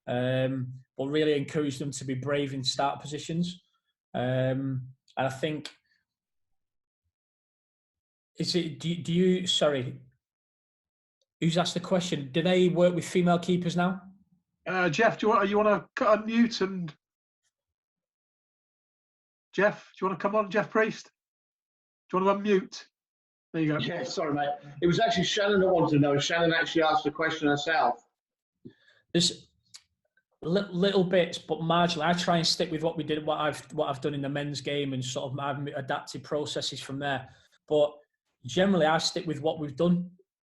But really encourage them to be brave in start positions. And I think, sorry, who's asked the question? Do they work with female keepers now? Jeff, do you want to unmute and... Jeff, do you want to come on, Jeff Priest? Do you want to unmute? There you go. Yeah, sorry, mate. It was actually Shannon that wanted to know. Shannon actually asked the question herself. There's little bits, but marginally. I try and stick with what we did, what I've done in the men's game, and sort of I've adapted processes from there. But generally, I stick with what we've done.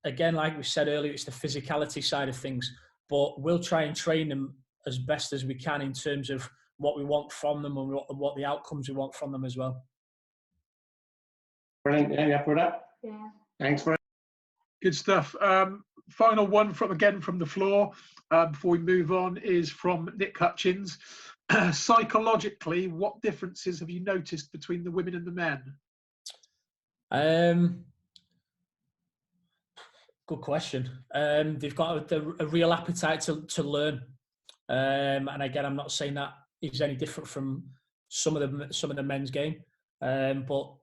Again, like we said earlier, it's the physicality side of things. But we'll try and train them as best as we can in terms of what we want from them and what the outcomes we want from them as well. Brilliant. Yeah, for that. Yeah. Thanks for it. Good stuff. Final one from the floor before we move on is from Nick Hutchins. Psychologically, what differences have you noticed between the women and the men? Good question. They've got a real appetite to learn, and again, I'm not saying that is any different from some of the men's game, but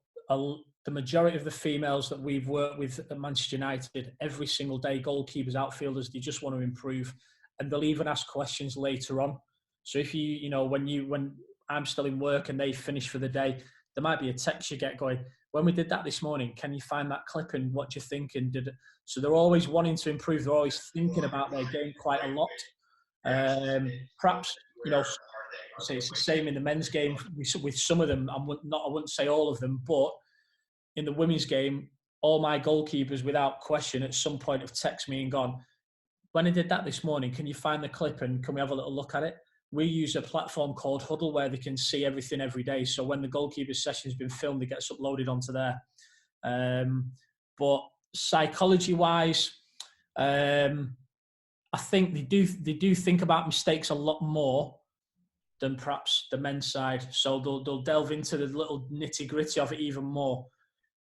the majority of the females that we've worked with at Manchester United, every single day, goalkeepers, outfielders, they just want to improve, and they'll even ask questions later on. So if when I'm still in work and they finish for the day, there might be a text you get going, when we did that this morning, can you find that clip and what do you think? So they're always wanting to improve. They're always thinking about their game quite a lot. Perhaps, say it's the same in the men's game with some of them. I wouldn't say all of them, but in the women's game, all my goalkeepers, without question, at some point have texted me and gone, when I did that this morning, can you find the clip and can we have a little look at it? We use a platform called Huddle where they can see everything every day. So when the goalkeeper session has been filmed, it gets uploaded onto there. But psychology-wise, I think they do think about mistakes a lot more than perhaps the men's side. So they'll delve into the little nitty-gritty of it even more.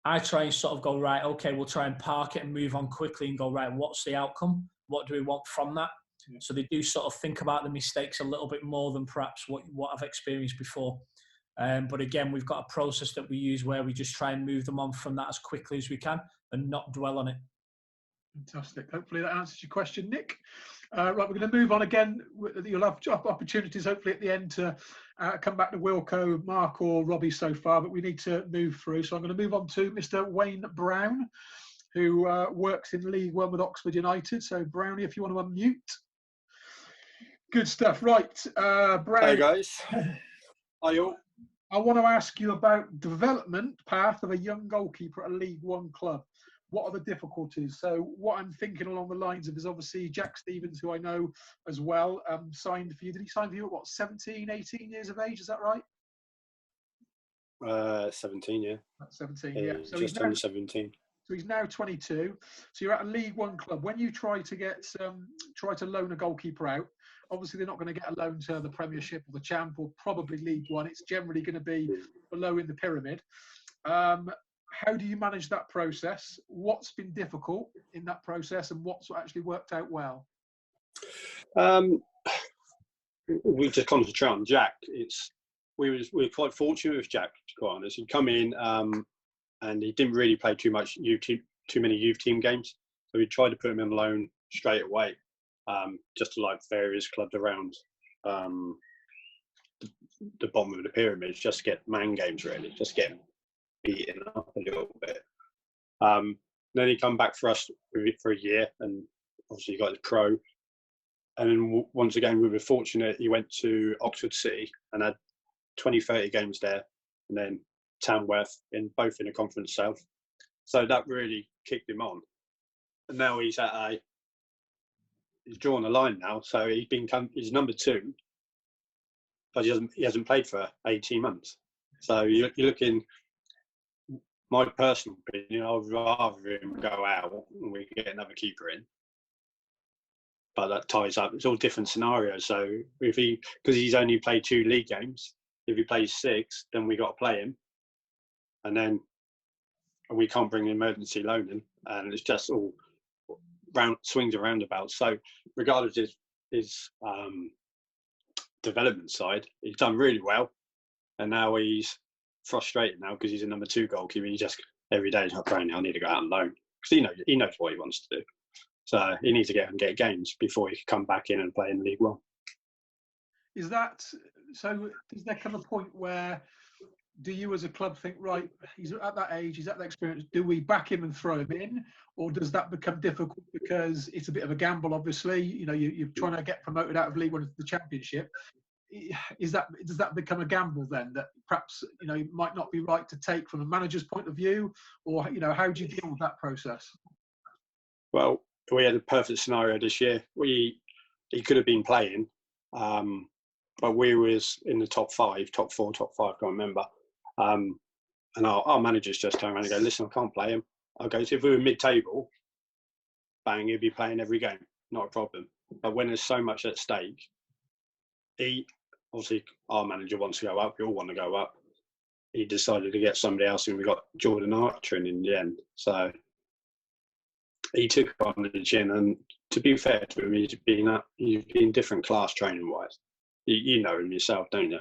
I try and sort of go, right, okay, we'll try and park it and move on quickly and go, right, what's the outcome? What do we want from that? Yeah. So they do sort of think about the mistakes a little bit more than perhaps what I've experienced before. But again, we've got a process that we use where we just try and move them on from that as quickly as we can and not dwell on it. Fantastic. Hopefully that answers your question, Nick. Right, we're going to move on again. You'll have opportunities, hopefully, at the end to come back to Wilco, Mark, or Robbie so far, but we need to move through. So I'm going to move on to Mr. Wayne Brown, who works in League One with Oxford United. So, Brownie, if you want to unmute. Good stuff. Right, Brown. Hey, guys. Hi, all. I want to ask you about development path of a young goalkeeper at a League One club. What are the difficulties? So what I'm thinking along the lines of is obviously Jack Stevens, who I know as well, signed for you. Did he sign for you at what, 17, 18 years of age? Is that right? 17, yeah. 17, yeah. So just under 17. So he's now 22. So you're at a League One club. When you try to loan a goalkeeper out, obviously they're not going to get a loan to the Premiership or the Champ or probably League One. It's generally going to be below in the pyramid. How do you manage that process? What's been difficult in that process and what's actually worked out well? We just concentrate on Jack. We were quite fortunate with Jack, to be quite honest. He'd come in and he didn't really play too many youth team games. So we tried to put him on loan straight away, just to like various clubs around the bottom of the pyramid, just to get man games really, just get him beaten up a little bit. Then he come back for us for a year, and obviously he got his pro. And then once again, we were fortunate. He went to Oxford City and had 20-30 games there, and then Tamworth, both in the Conference South. So that really kicked him on. And now he's drawn a line now. So he's number 2, but he hasn't played for 18 months. So you're looking. My personal opinion, I'd rather him go out and we get another keeper in. But that ties up. It's all different scenarios. So because he's only played 2 league games, if he plays 6, then we got to play him, and then we can't bring an emergency loan in, and it's just all swings and roundabouts. So regardless of his development side, he's done really well, and now he's frustrated now because he's a number 2 goalkeeper. He just every day he's like, "Brownie, I need to go out on loan," because he knows what he wants to do. So he needs to get games before he can come back in and play in League One. Is that so? Does there come a point where do you as a club think, right, he's at that age, he's at that experience, do we back him and throw him in, or does that become difficult because it's a bit of a gamble? Obviously, you're trying to get promoted out of League One to the Championship. Does that become a gamble then that perhaps it might not be right to take from a manager's point of view, or how do you deal with that process? Well, we had a perfect scenario this year. He could have been playing, but we was in the top 4, top 5, can't remember. And our managers just turn around and go, "Listen, I can't play him." I go, "So if we were mid-table, bang, he'd be playing every game, not a problem." But when there's so much at stake, obviously our manager wants to go up. We all want to go up. He decided to get somebody else, and we got Jordan Archer in the end. So he took it on the chin, and to be fair to him, he's been different class training wise. You know him yourself, don't you?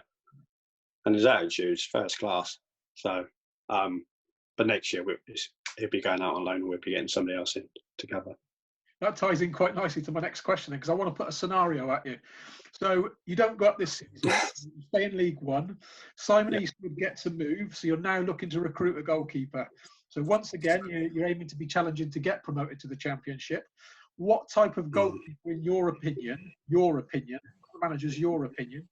And his attitude's first class. So, but next year he'll be going out on loan, and we'll be getting somebody else in to cover. That ties in quite nicely to my next question, because I want to put a scenario at you. So you don't go up this season, you stay in League One. Simon Eastwood gets a move, so you're now looking to recruit a goalkeeper. So once again, you're aiming to be challenging to get promoted to the Championship. What type of goalkeeper, in your opinion, the manager's your opinion,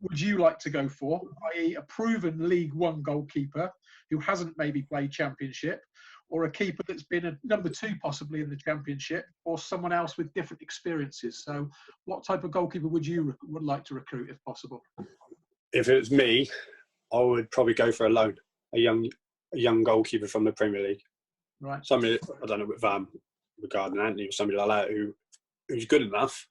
would you like to go for? I.e. a proven League One goalkeeper who hasn't maybe played Championship, or a keeper that's been a number 2 possibly in the Championship, or someone else with different experiences? So what type of goalkeeper would you would like to recruit if possible? If it was me, I would probably go for a loan, a young goalkeeper from the Premier League. Right. Somebody, I don't know, with regarding Anthony or somebody like that who's good enough,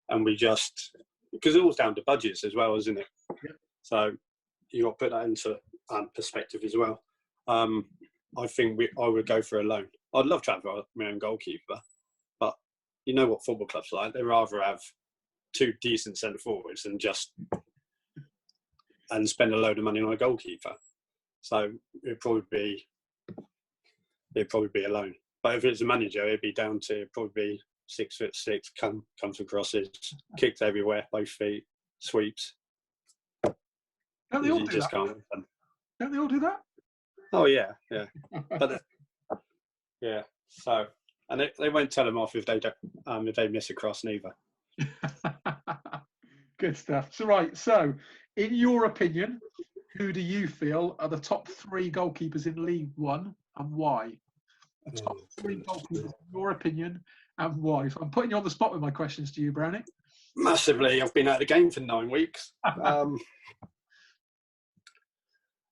and we just, because it all's down to budgets as well, isn't it? Yep. So you got to put that into perspective as well. I think I would go for a loan. I'd love to have my own goalkeeper, but you know what football clubs are like. They rather have 2 decent centre forwards and spend a load of money on a goalkeeper. So it'd probably be a loan. But if it's a manager, it'd be down to probably be 6'6", comes from crosses, kicks everywhere, both feet, sweeps. Don't they all do that? Don't they all do that? Oh yeah. But yeah. So, and they won't tell them off if they miss a cross neither. Good stuff. So right. So, in your opinion, who do you feel are the top 3 goalkeepers in League One, and why? The top 3 goalkeepers, in your opinion, and why? So I'm putting you on the spot with my questions to you, Brownie. Massively. I've been out of the game for 9 weeks. I'm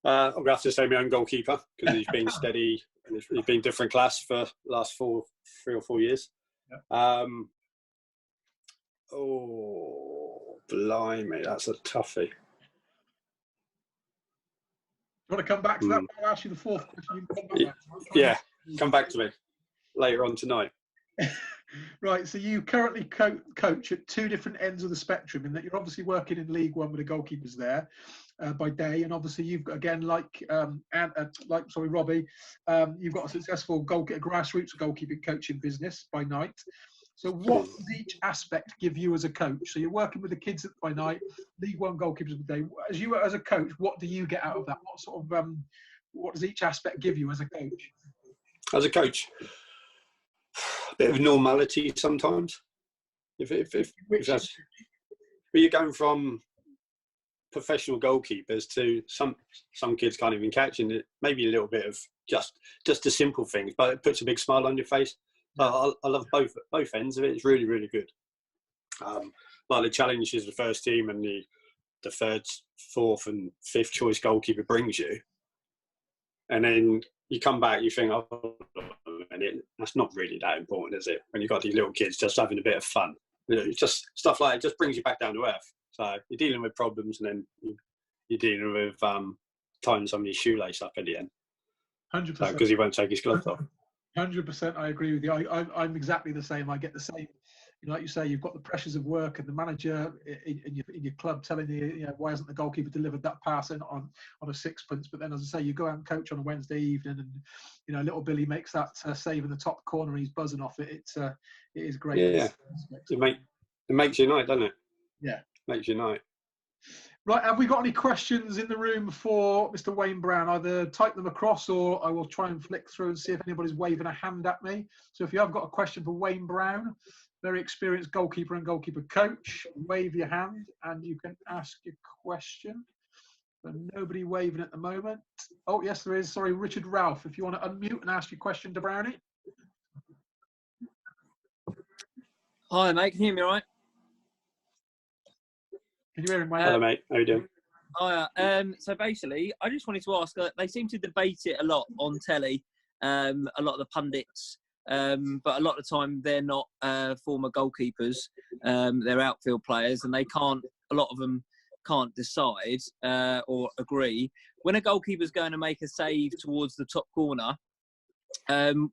going to have to say my own goalkeeper, because he's been steady and he's been different class for the last 3 or 4 years. Yeah. Oh, blimey, that's a toughie. You want to come back to that? I'll ask you the 4th question. Come back to me later on tonight. Right, so you currently coach at 2 different ends of the spectrum, in that you're obviously working in League One with the goalkeepers there by day, and obviously you've got, again, like Robbie, you've got a successful grassroots goalkeeping coaching business by night. So what does each aspect give you as a coach? So you're working with the kids by night, League One goalkeepers by day. As a coach, what do you get out of that? What sort of what does each aspect give you as a coach? As a coach, a bit of normality sometimes. If that's, but you're going from professional goalkeepers to some kids can't even catch, and maybe a little bit of just the simple things, but it puts a big smile on your face. So I love both ends of it. It's really, really good. Like the challenges the first team and the 3rd, 4th and 5th choice goalkeeper brings you, and then you come back, you think, oh, that's not really that important, is it? When you've got these little kids just having a bit of fun, just stuff like it just brings you back down to earth. So you're dealing with problems, and then you're dealing with tying somebody's shoelace up at the end. 100%. Because he won't take his gloves off. 100%, I agree with you. I'm exactly the same. I get the same. Like you say, you've got the pressures of work, and the manager in your club telling you, why hasn't the goalkeeper delivered that pass on a sixpence? But then, as I say, you go out and coach on a Wednesday evening, and little Billy makes that save in the top corner, and he's buzzing off it. It is great. Yeah, it makes your night, doesn't it? Yeah, makes your night. Right, have we got any questions in the room for Mr. Wayne Brown? Either type them across, or I will try and flick through and see if anybody's waving a hand at me. So if you have got a question for Wayne Brown, very experienced goalkeeper and goalkeeper coach, wave your hand and you can ask your question. But nobody waving at the moment. Oh, yes, there is. Sorry, Richard Ralph, if you want to unmute and ask your question to Brownie. Hi, mate. Can you hear me all right? Can you hear him, Wayne? Hello, mate. How you doing? Hiya. So basically, I just wanted to ask, they seem to debate it a lot on telly, a lot of the pundits, but a lot of the time they're not former goalkeepers, they're outfield players, and a lot of them can't decide or agree. When a goalkeeper's going to make a save towards the top corner,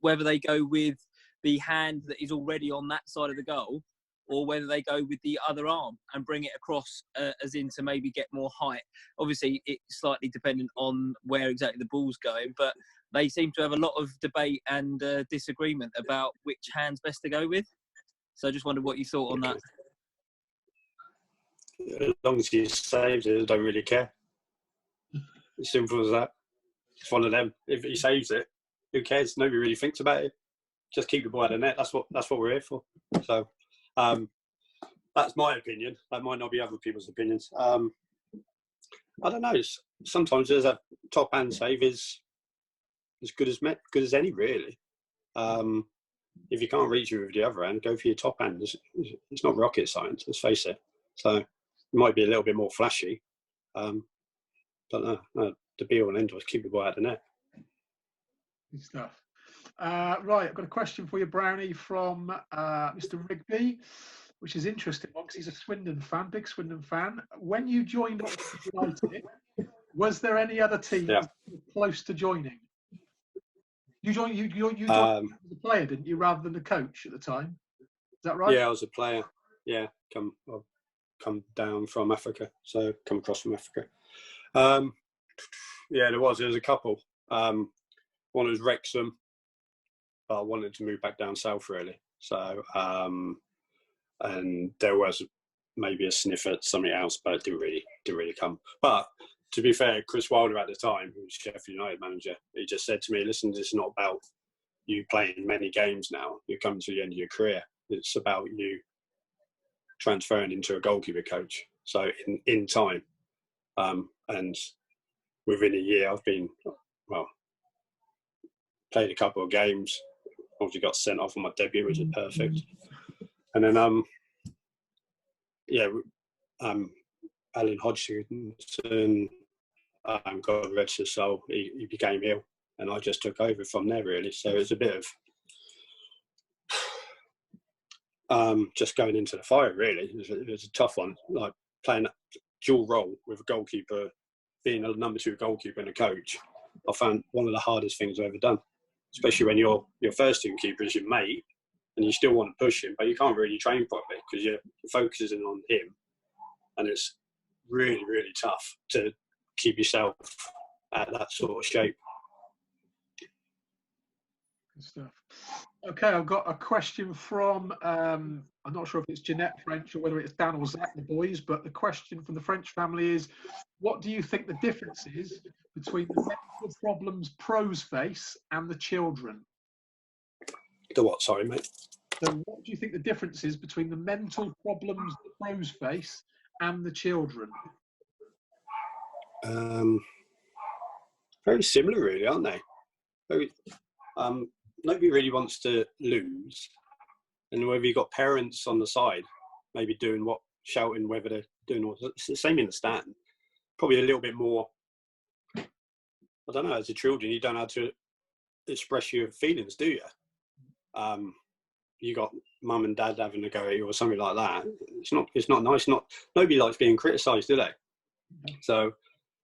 whether they go with the hand that is already on that side of the goal, or whether they go with the other arm and bring it across as in to maybe get more height. Obviously, it's slightly dependent on where exactly the ball's going, but they seem to have a lot of debate and disagreement about which hand's best to go with. So I just wondered what you thought on that. As long as he saves it, I don't really care. As simple as that. It's one of them. If he saves it, who cares? Nobody really thinks about it. Just keep the ball out of the net. That's what we're here for. So that's my opinion. That might not be other people's opinions. I don't know. Sometimes there's a top hand save is as good as any, really. If you can't reach it with the other hand, go for your top hand. It's not rocket science, let's face it. So it might be a little bit more flashy, but no, the be all and end all is keep the ball out of the net. Good stuff. Right, I've got a question for you, Brownie, from Mr. Rigby, which is interesting one because he's a Swindon fan, big Swindon fan. When you joined Oxford United, was there any other teams close to joining? You joined as a player, didn't you, rather than the coach at the time? Is that right? Yeah, I was a player. Yeah, I've come down from Africa, so come across from Africa. Yeah, there was a couple. One was Wrexham, but I wanted to move back down south, really. So, and there was maybe a sniff at something else, but it didn't really come. But to be fair, Chris Wilder at the time, who was Sheffield United manager, he just said to me, listen, it's not about you playing many games now. You're coming to the end of your career. It's about you transferring into a goalkeeper coach. So in time, and within a year, I've been, played a couple of games. Obviously got sent off on my debut, which is perfect. And then, Alan Hodgson, got a registered soul. He became ill, and I just took over from there, really. So it was a bit of just going into the fire, really. It was a tough one, like playing a dual role with a goalkeeper, being a number 2 goalkeeper and a coach. I found one of the hardest things I've ever done, especially when your first team keeper is your mate and you still want to push him, but you can't really train properly because you're focusing on him, and it's really, really tough to keep yourself at that sort of shape. Good stuff. Okay, I've got a question from, I'm not sure if it's Jeanette French or whether it's Dan or Zach, the boys, but the question from the French family is, what do you think the difference is between the mental problems pros face and the children? The what, sorry, mate? So what do you think the difference is between the mental problems the pros face and the children? Very similar, really, aren't they? Very, nobody really wants to lose, and whether you've got parents on the side, maybe shouting, whether they're doing what, it's the same in the stand. Probably a little bit more, I don't know, as a children, you don't know how to express your feelings, do you? You got mum and dad having a go at you or something like that. It's not nice. Nobody likes being criticised, do they? So,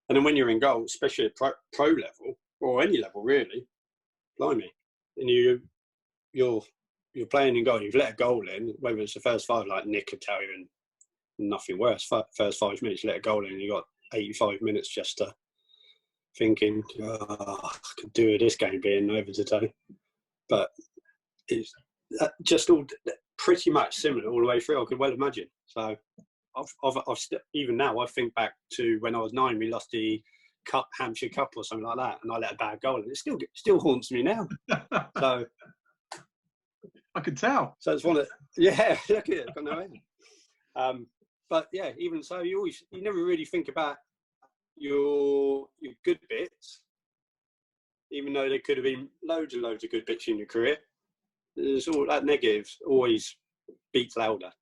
and then when you're in goal, especially at pro level or any level really, blimey, and you're playing in goal, you've let a goal in, whether it's the first 5, like Nick could tell you, and nothing worse. First 5 minutes, you let a goal in, and you got 85 minutes just to thinking, I could do this game being over today. But it's just all pretty much similar all the way through, I could well imagine. So I've even now, I think back to when I was 9, we lost the Hampshire Cup or something like that, and I let a bad goal, and it still haunts me now. So I could tell. So it's one of got no end. But yeah, even so, you never really think about your good bits, even though there could have been loads and loads of good bits in your career. There's all that negative always beats louder.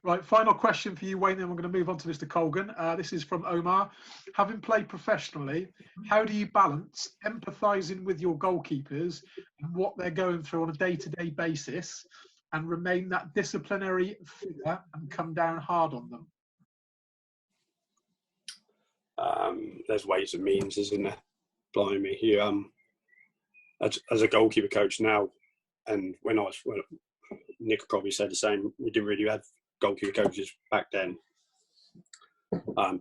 Right, final question for you, Wayne, then we're going to move on to Mr. Colgan. This is from Omar. Having played professionally, how do you balance empathising with your goalkeepers and what they're going through on a day-to-day basis and remain that disciplinary figure and come down hard on them? There's ways and means, isn't there? Blimey. As a goalkeeper coach now, and when Nick probably said the same, we didn't really have goalkeeper coaches back then.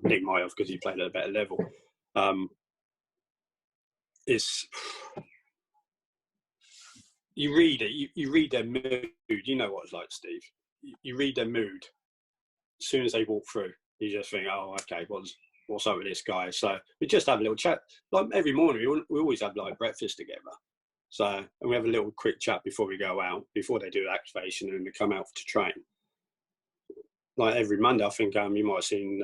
Nick might have because he played at a better level. You read it, you read their mood. You know what it's like, Steve. You read their mood. As soon as they walk through, you just think, oh, okay, what's up with this guy? So we just have a little chat. Like every morning, we always have like breakfast together. So, and we have a little quick chat before we go out, before they do activation and they come out to train. Like every Monday, I think you might have seen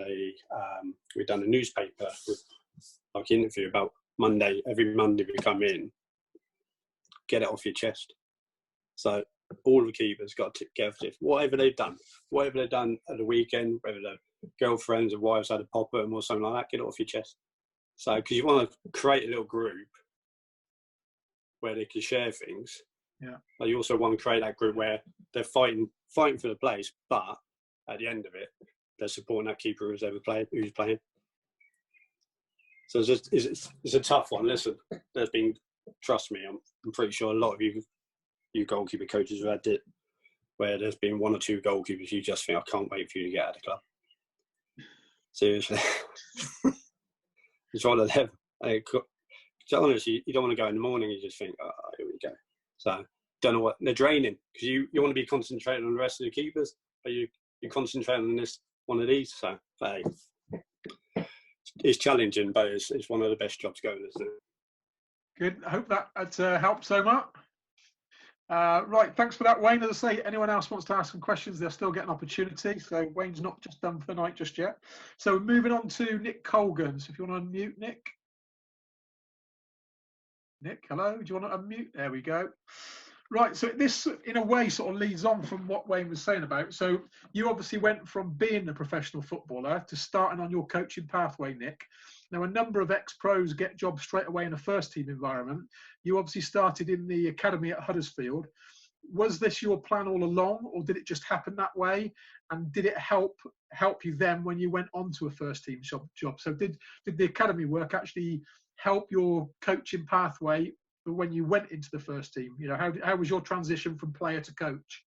we've done a newspaper with, like interview about every Monday we come in, get it off your chest. So all the keepers got to get off whatever they've done at the weekend, whether their girlfriends or wives had a pop at them or something like that, get it off your chest. So, because you want to create a little group where they can share things. Yeah. But you also want to create that group where they're fighting for the place, but at the end of it, they're supporting that keeper who's playing. So it's a tough one. Listen, trust me, I'm pretty sure a lot of you goalkeeper coaches have had it, where there's been one or two goalkeepers you just think, I can't wait for you to get out of the club. Seriously. It's one of them. Honestly, you don't want to go in the morning, you just think, oh, here we go. So, don't know what, they're draining, because you want to be concentrating on the rest of the keepers, but you're concentrating on this one of these. So, hey, it's challenging, but it's one of the best jobs going, isn't it? Good. I hope that helped so much. Right, thanks for that, Wayne. As I say, anyone else wants to ask some questions, they'll still get an opportunity. So Wayne's not just done for the night just yet. So moving on to Nick Colgan. So if you want to unmute Nick. Nick, hello. Do you want to unmute? There we go. Right, so this, in a way, sort of leads on from what Wayne was saying about. So you obviously went from being a professional footballer to starting on your coaching pathway, Nick. Now, a number of ex-pros get jobs straight away in a first-team environment. You obviously started in the academy at Huddersfield. Was this your plan all along, or did it just happen that way? And did it help you then when you went on to a first-team job? So did the academy work actually help your coaching pathway when you went into the first team? You know, how was your transition from player to coach?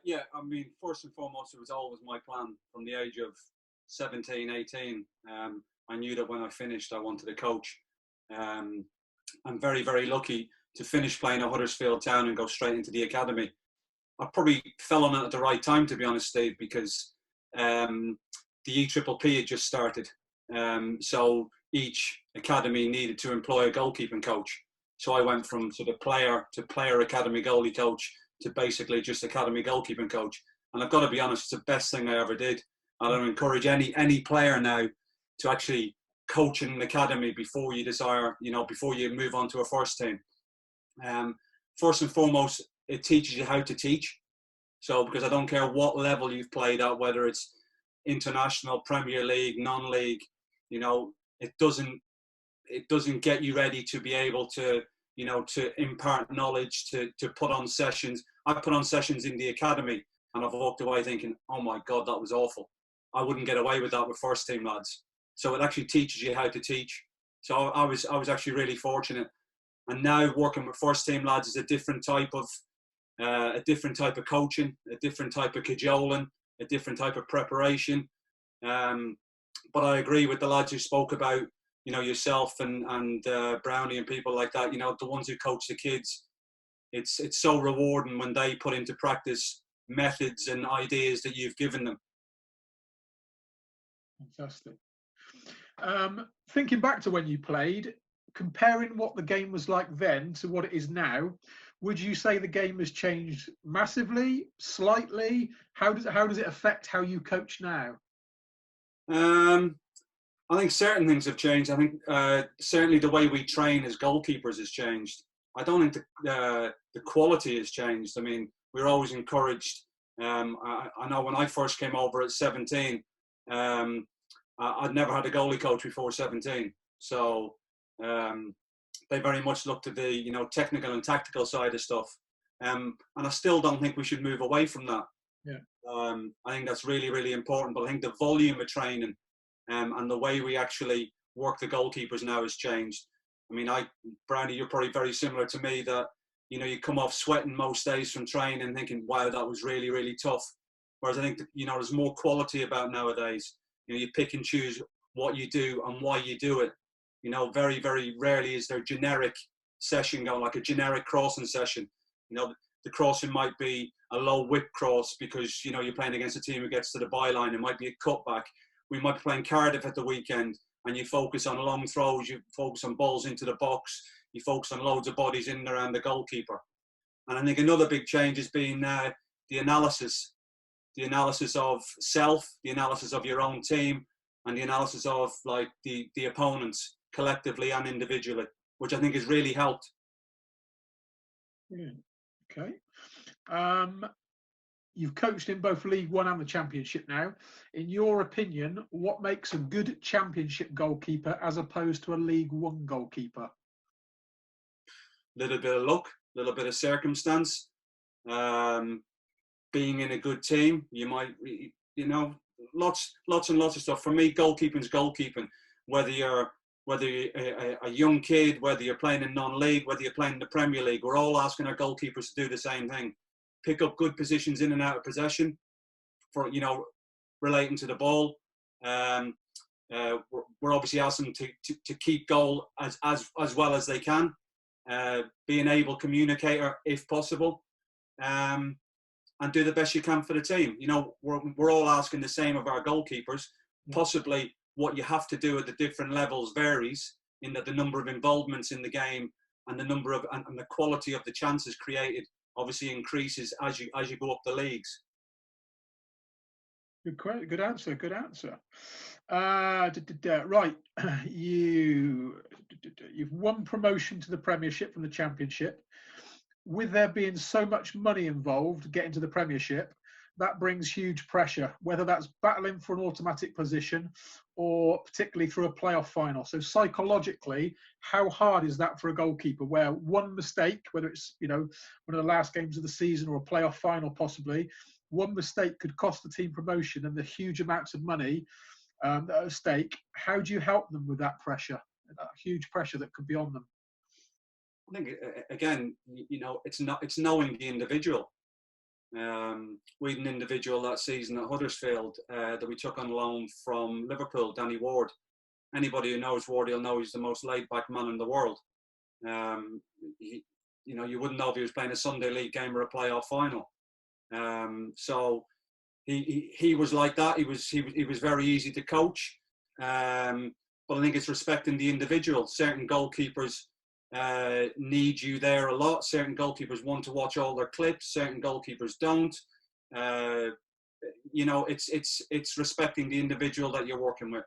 Yeah, I mean, first and foremost, it was always my plan from the age of 17, 18. I knew that when I finished, I wanted to coach. I'm very, very lucky to finish playing at Huddersfield Town and go straight into the academy. I probably fell on it at the right time, to be honest, Steve, because the EPPP had just started. So each academy needed to employ a goalkeeping coach. So I went from sort of player to player academy goalie coach to basically just academy goalkeeping coach. And I've got to be honest, it's the best thing I ever did. I don't encourage any player now to actually coach in an academy before you desire, before you move on to a first team. First and foremost, it teaches you how to teach. So, because I don't care what level you've played at, whether it's international, Premier League, non-league, it doesn't get you ready to be able to, to impart knowledge, to put on sessions. I put on sessions in the academy and I've walked away thinking, oh my God, that was awful. I wouldn't get away with that with first team lads. So it actually teaches you how to teach. So I was actually really fortunate. And now working with first team lads is a different type of coaching, a different type of cajoling, a different type of preparation. But I agree with the lads who spoke about, yourself and Brownie and people like that, the ones who coach the kids. It's so rewarding when they put into practice methods and ideas that you've given them. Fantastic. Thinking back to when you played, comparing what the game was like then to what it is now, would you say the game has changed massively, slightly? How does it affect how you coach now? I think certain things have changed. I think certainly the way we train as goalkeepers has changed. I don't think the quality has changed. I mean, we're always encouraged. I know when I first came over at 17, I'd never had a goalie coach before 17. So they very much looked at the technical and tactical side of stuff. And I still don't think we should move away from that. Yeah. I think that's really, really important. But I think the volume of training and the way we actually work the goalkeepers now has changed. I mean, Brownie, you're probably very similar to me that, you come off sweating most days from training and thinking, wow, that was really, really tough. Whereas I think, there's more quality about nowadays. You pick and choose what you do and why you do it. Very, very rarely is there a generic session going, like a generic crossing session. The crossing might be a low whip cross because, you're playing against a team who gets to the byline. It might be a cutback. We might be playing Cardiff at the weekend and you focus on long throws, you focus on balls into the box, you focus on loads of bodies in and around the goalkeeper. And I think another big change has been the analysis of self, the analysis of your own team, and the analysis of like the opponents. collectively and individually, which I think has really helped. Okay. You've coached in both League One and the Championship now. In your opinion, what makes a good Championship goalkeeper as opposed to a League One goalkeeper? Little bit of luck, little bit of circumstance, being in a good team. You might, lots and lots of stuff. For me, goalkeeping is goalkeeping. Whether you're a young kid, whether you're playing in non-league, whether you're playing in the Premier League, we're all asking our goalkeepers to do the same thing. Pick up good positions in and out of possession, for relating to the ball. We're obviously asking them to keep goal as well as they can. Be an able communicator if possible, and do the best you can for the team. We're all asking the same of our goalkeepers. Possibly what you have to do at the different levels varies in that the number of involvements in the game and the number of and the quality of the chances created obviously increases as you go up the leagues. Good answer. Good answer. Right, you've won promotion to the Premiership from the Championship. With there being so much money involved getting to the Premiership, that brings huge pressure, whether that's battling for an automatic position or particularly through a playoff final. So psychologically, how hard is that for a goalkeeper where one mistake, whether it's one of the last games of the season or a playoff final possibly, one mistake could cost the team promotion and the huge amounts of money that are at stake. How do you help them with that pressure, that huge pressure that could be on them? I think again, it's knowing the individual. We had an individual that season at Huddersfield that we took on loan from Liverpool, Danny Ward. Anybody who knows Ward, he'll know he's the most laid-back man in the world. You wouldn't know if he was playing a Sunday league game or a playoff final. So he was like that. He was very easy to coach. But I think it's respecting the individual. Certain goalkeepers need you there a lot. Certain goalkeepers want to watch all their clips. Certain goalkeepers don't. It's respecting the individual that you're working with.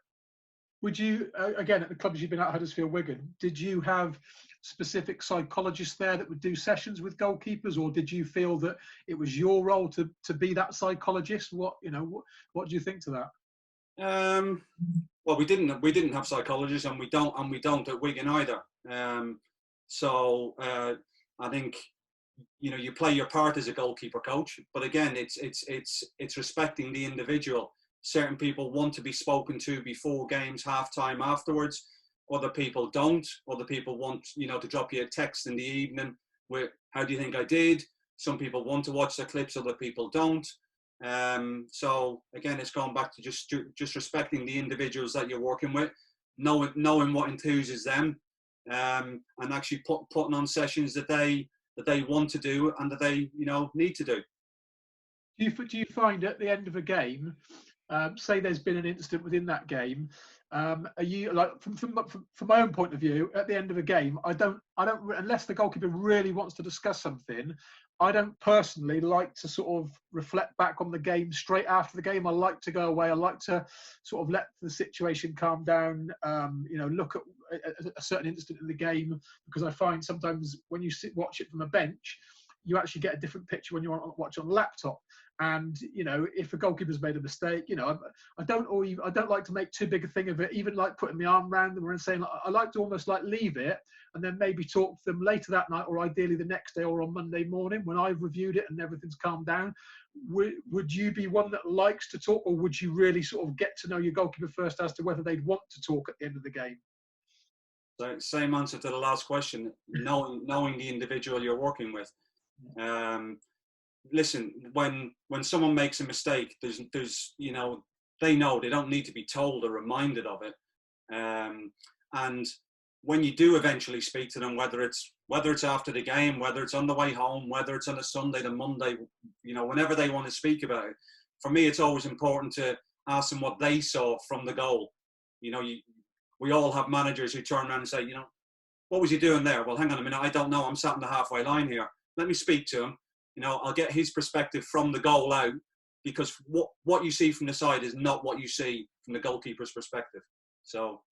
Would you, again, at the clubs you've been at, Huddersfield, Wigan, did you have specific psychologists there that would do sessions with goalkeepers, or did you feel that it was your role to be that psychologist? What do you think to that? Well, we didn't have psychologists, and we don't at Wigan either. So I think you play your part as a goalkeeper coach, but again, it's respecting the individual. Certain people want to be spoken to before games, half-time, afterwards. Other people don't. Other people want to drop you a text in the evening with how do you think I did. Some people want to watch the clips, other people don't. So again, it's going back to just respecting the individuals that you're working with, knowing what enthuses them, and actually putting on sessions that they want to do and that they need to do. Do you find at the end of a game, say there's been an incident within that game, are you like from my own point of view, at the end of a game, I don't unless the goalkeeper really wants to discuss something, I don't personally like to sort of reflect back on the game straight after the game. I like to go away. I like to sort of let the situation calm down, look at a certain incident in the game, because I find sometimes when you watch it from a bench, you actually get a different picture when you watch on a laptop. And if a goalkeeper's made a mistake, I don't like to make too big a thing of it. Even like putting my arm around them and saying, I like to almost like leave it and then maybe talk to them later that night, or ideally the next day or on Monday morning when I've reviewed it and everything's calmed down. Would you be one that likes to talk, or would you really sort of get to know your goalkeeper first as to whether they'd want to talk at the end of the game? So same answer to the last question. Knowing the individual you're working with. Listen, when someone makes a mistake, there's they know, they don't need to be told or reminded of it. And when you do eventually speak to them, whether it's after the game, whether it's on the way home, whether it's on a Sunday to Monday, whenever they want to speak about it, for me, it's always important to ask them what they saw from the goal. We all have managers who turn around and say, what was he doing there? Well, hang on a minute, I don't know. I'm sat in the halfway line here. Let me speak to him. I'll get his perspective from the goal out, because what you see from the side is not what you see from the goalkeeper's perspective. So,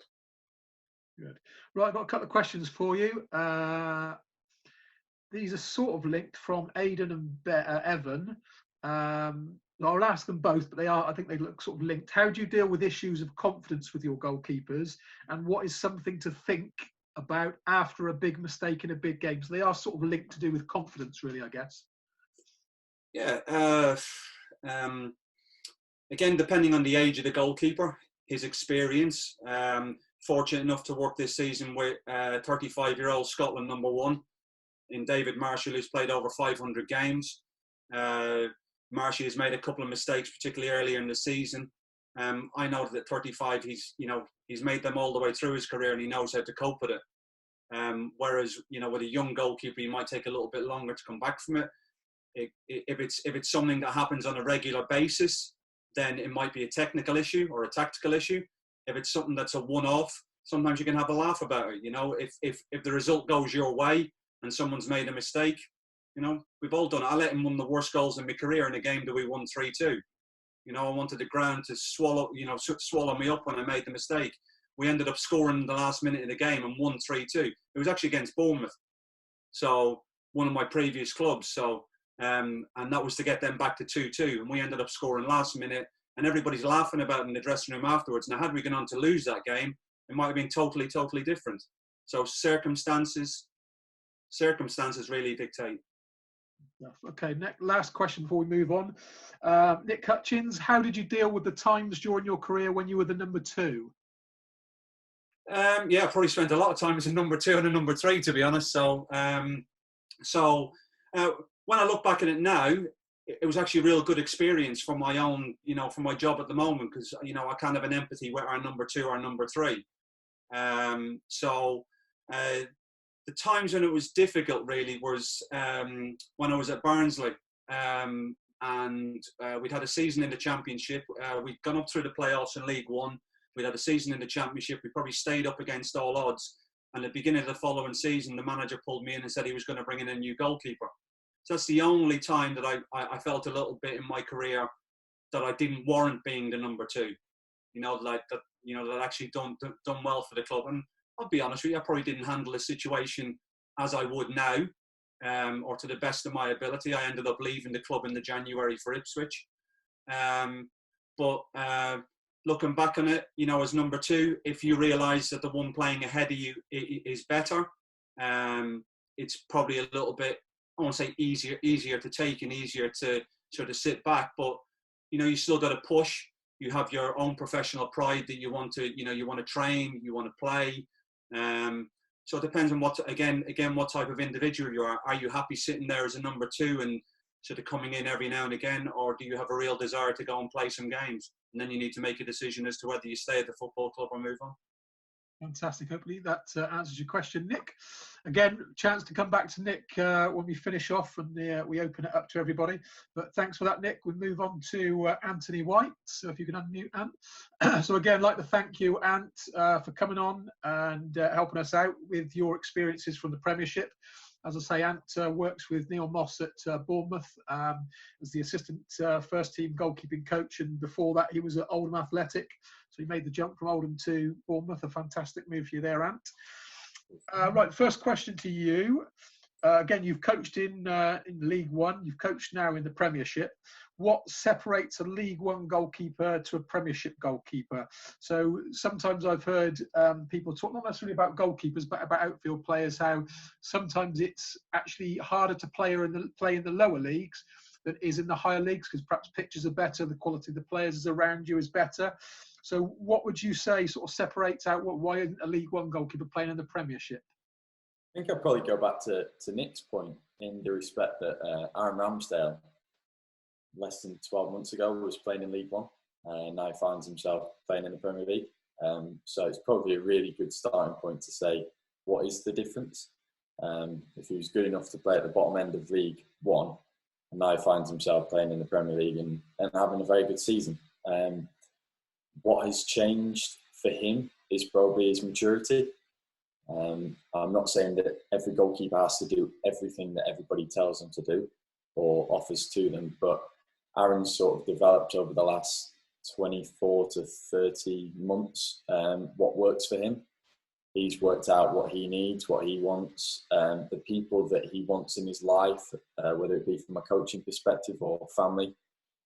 Good. Right, I've got a couple of questions for you. These are sort of linked from Aidan and Evan. I'll ask them both, but I think they look sort of linked. How do you deal with issues of confidence with your goalkeepers? And what is something to think about after a big mistake in a big game? So they are sort of linked to do with confidence, really, I guess. Yeah. Again, depending on the age of the goalkeeper, his experience. Fortunate enough to work this season with 35-year-old Scotland #1 in David Marshall, who's played over 500 games. Marshall has made a couple of mistakes, particularly earlier in the season. I know that at 35, he's made them all the way through his career, and he knows how to cope with it. Whereas, with a young goalkeeper, he might take a little bit longer to come back from it. If it's something that happens on a regular basis, then it might be a technical issue or a tactical issue. If it's something that's a one-off, sometimes you can have a laugh about it. If the result goes your way and someone's made a mistake, we've all done it. I let him win the worst goals in my career in a game that we won 3-2. I wanted the ground to swallow me up when I made the mistake. We ended up scoring in the last minute of the game and won 3-2. It was actually against Bournemouth, so one of my previous clubs. So and that was to get them back to 2-2, and we ended up scoring last minute. And everybody's laughing about it in the dressing room afterwards. Now, had we gone on to lose that game, it might have been totally, totally different. So circumstances really dictate. Okay, last question before we move on. Nick Hutchins, how did you deal with the times during your career when you were the #2? I probably spent a lot of time as a #2 and a #3, to be honest. So when I look back at it now, it was actually a real good experience for my own, for my job at the moment, because, I kind of have an empathy with our #2, our #3. The times when it was difficult really was when I was at Barnsley, and we'd had a season in the Championship. We'd gone up through the playoffs in League One. We'd had a season in the Championship. We probably stayed up against all odds. And at the beginning of the following season, the manager pulled me in and said he was going to bring in a new goalkeeper. So that's the only time that I felt a little bit in my career that I didn't warrant being the #2. That actually done well for the club. And I'll be honest with you, I probably didn't handle the situation as I would now, or to the best of my ability. I ended up leaving the club in the January for Ipswich. But looking back on it, as #2, if you realise that the one playing ahead of you is better, it's probably a little bit, I won't say easier to take and easier to sort of sit back, but you still got to push. You have your own professional pride that you want to train, you want to play. So it depends on what type of individual you are. Are you happy sitting there as a #2 and sort of coming in every now and again, or do you have a real desire to go and play some games? And then you need to make a decision as to whether you stay at the football club or move on. Fantastic. Hopefully that answers your question, Nick. Again, chance to come back to Nick when we finish off and we open it up to everybody. But thanks for that, Nick. We move on to Anthony White. So if you can unmute, Ant. So again, I'd like to thank you, Ant, for coming on and helping us out with your experiences from the Premiership. As I say, Ant works with Neil Moss at Bournemouth as the assistant first-team goalkeeping coach, and before that he was at Oldham Athletic. So he made the jump from Oldham to Bournemouth. A fantastic move for you there, Ant. Right, first question to you. Again, you've coached in League One. You've coached now in the Premiership. What separates a League One goalkeeper to a Premiership goalkeeper? So sometimes I've heard people talk, not necessarily about goalkeepers, but about outfield players, how sometimes it's actually harder to play in the lower leagues than is in the higher leagues, because perhaps pitches are better, the quality of the players around you is better. So what would you say sort of separates out why isn't a League One goalkeeper playing in the Premiership? I think I'd probably go back to Nick's point in the respect that Aaron Ramsdale, less than 12 months ago, was playing in League One, and now finds himself playing in the Premier League. So it's probably a really good starting point to say, what is the difference? If he was good enough to play at the bottom end of League One, and now finds himself playing in the Premier League and having a very good season. What has changed for him is probably his maturity. I'm not saying that every goalkeeper has to do everything that everybody tells them to do or offers to them, but Aaron's sort of developed over the last 24 to 30 months what works for him. He's worked out what he needs, what he wants, the people that he wants in his life, whether it be from a coaching perspective or family.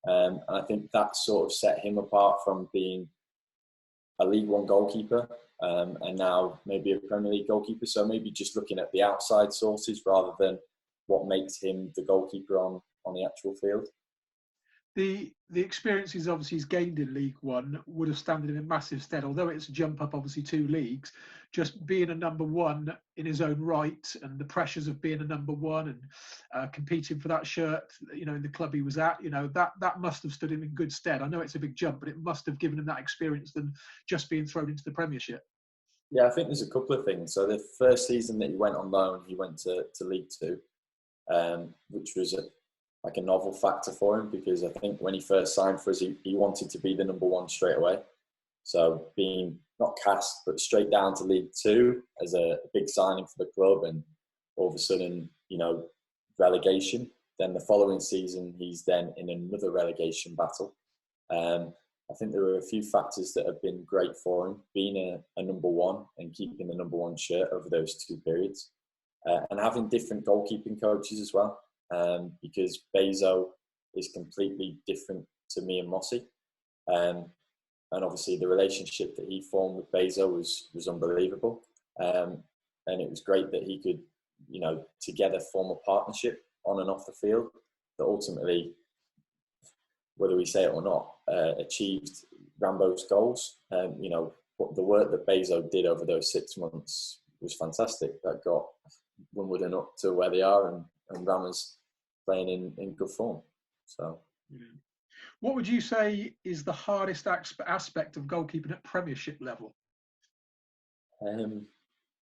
And I think that sort of set him apart from being a League One goalkeeper and now maybe a Premier League goalkeeper. So maybe just looking at the outside sources rather than what makes him the goalkeeper on the actual field. The experiences obviously he's gained in League One would have stood him in massive stead, although it's a jump up obviously 2 leagues. Just being a number one in his own right, and the pressures of being a number one and competing for that shirt, in the club he was at, that must have stood him in good stead. I know it's a big jump, but it must have given him that experience than just being thrown into the Premiership. Yeah, I think there's a couple of things. So the first season that he went on loan, he went to League Two, which was like a novel factor for him, because I think when he first signed for us, he wanted to be the number one straight away. So being not cast, but straight down to League Two as a big signing for the club, and all of a sudden, relegation. Then the following season, he's then in another relegation battle. I think there were a few factors that have been great for him, being a number one and keeping the number one shirt over those 2 periods, and having different goalkeeping coaches as well. Because Bezo is completely different to me and Mossy. And obviously the relationship that he formed with Bezo was unbelievable. And it was great that he could, together form a partnership on and off the field that ultimately, whether we say it or not, achieved Rambo's goals. The work that Bezo did over those 6 months was fantastic. That got Wimbledon up to where they are, and Ram's playing in good form. So, what would you say is the hardest aspect of goalkeeping at Premiership level?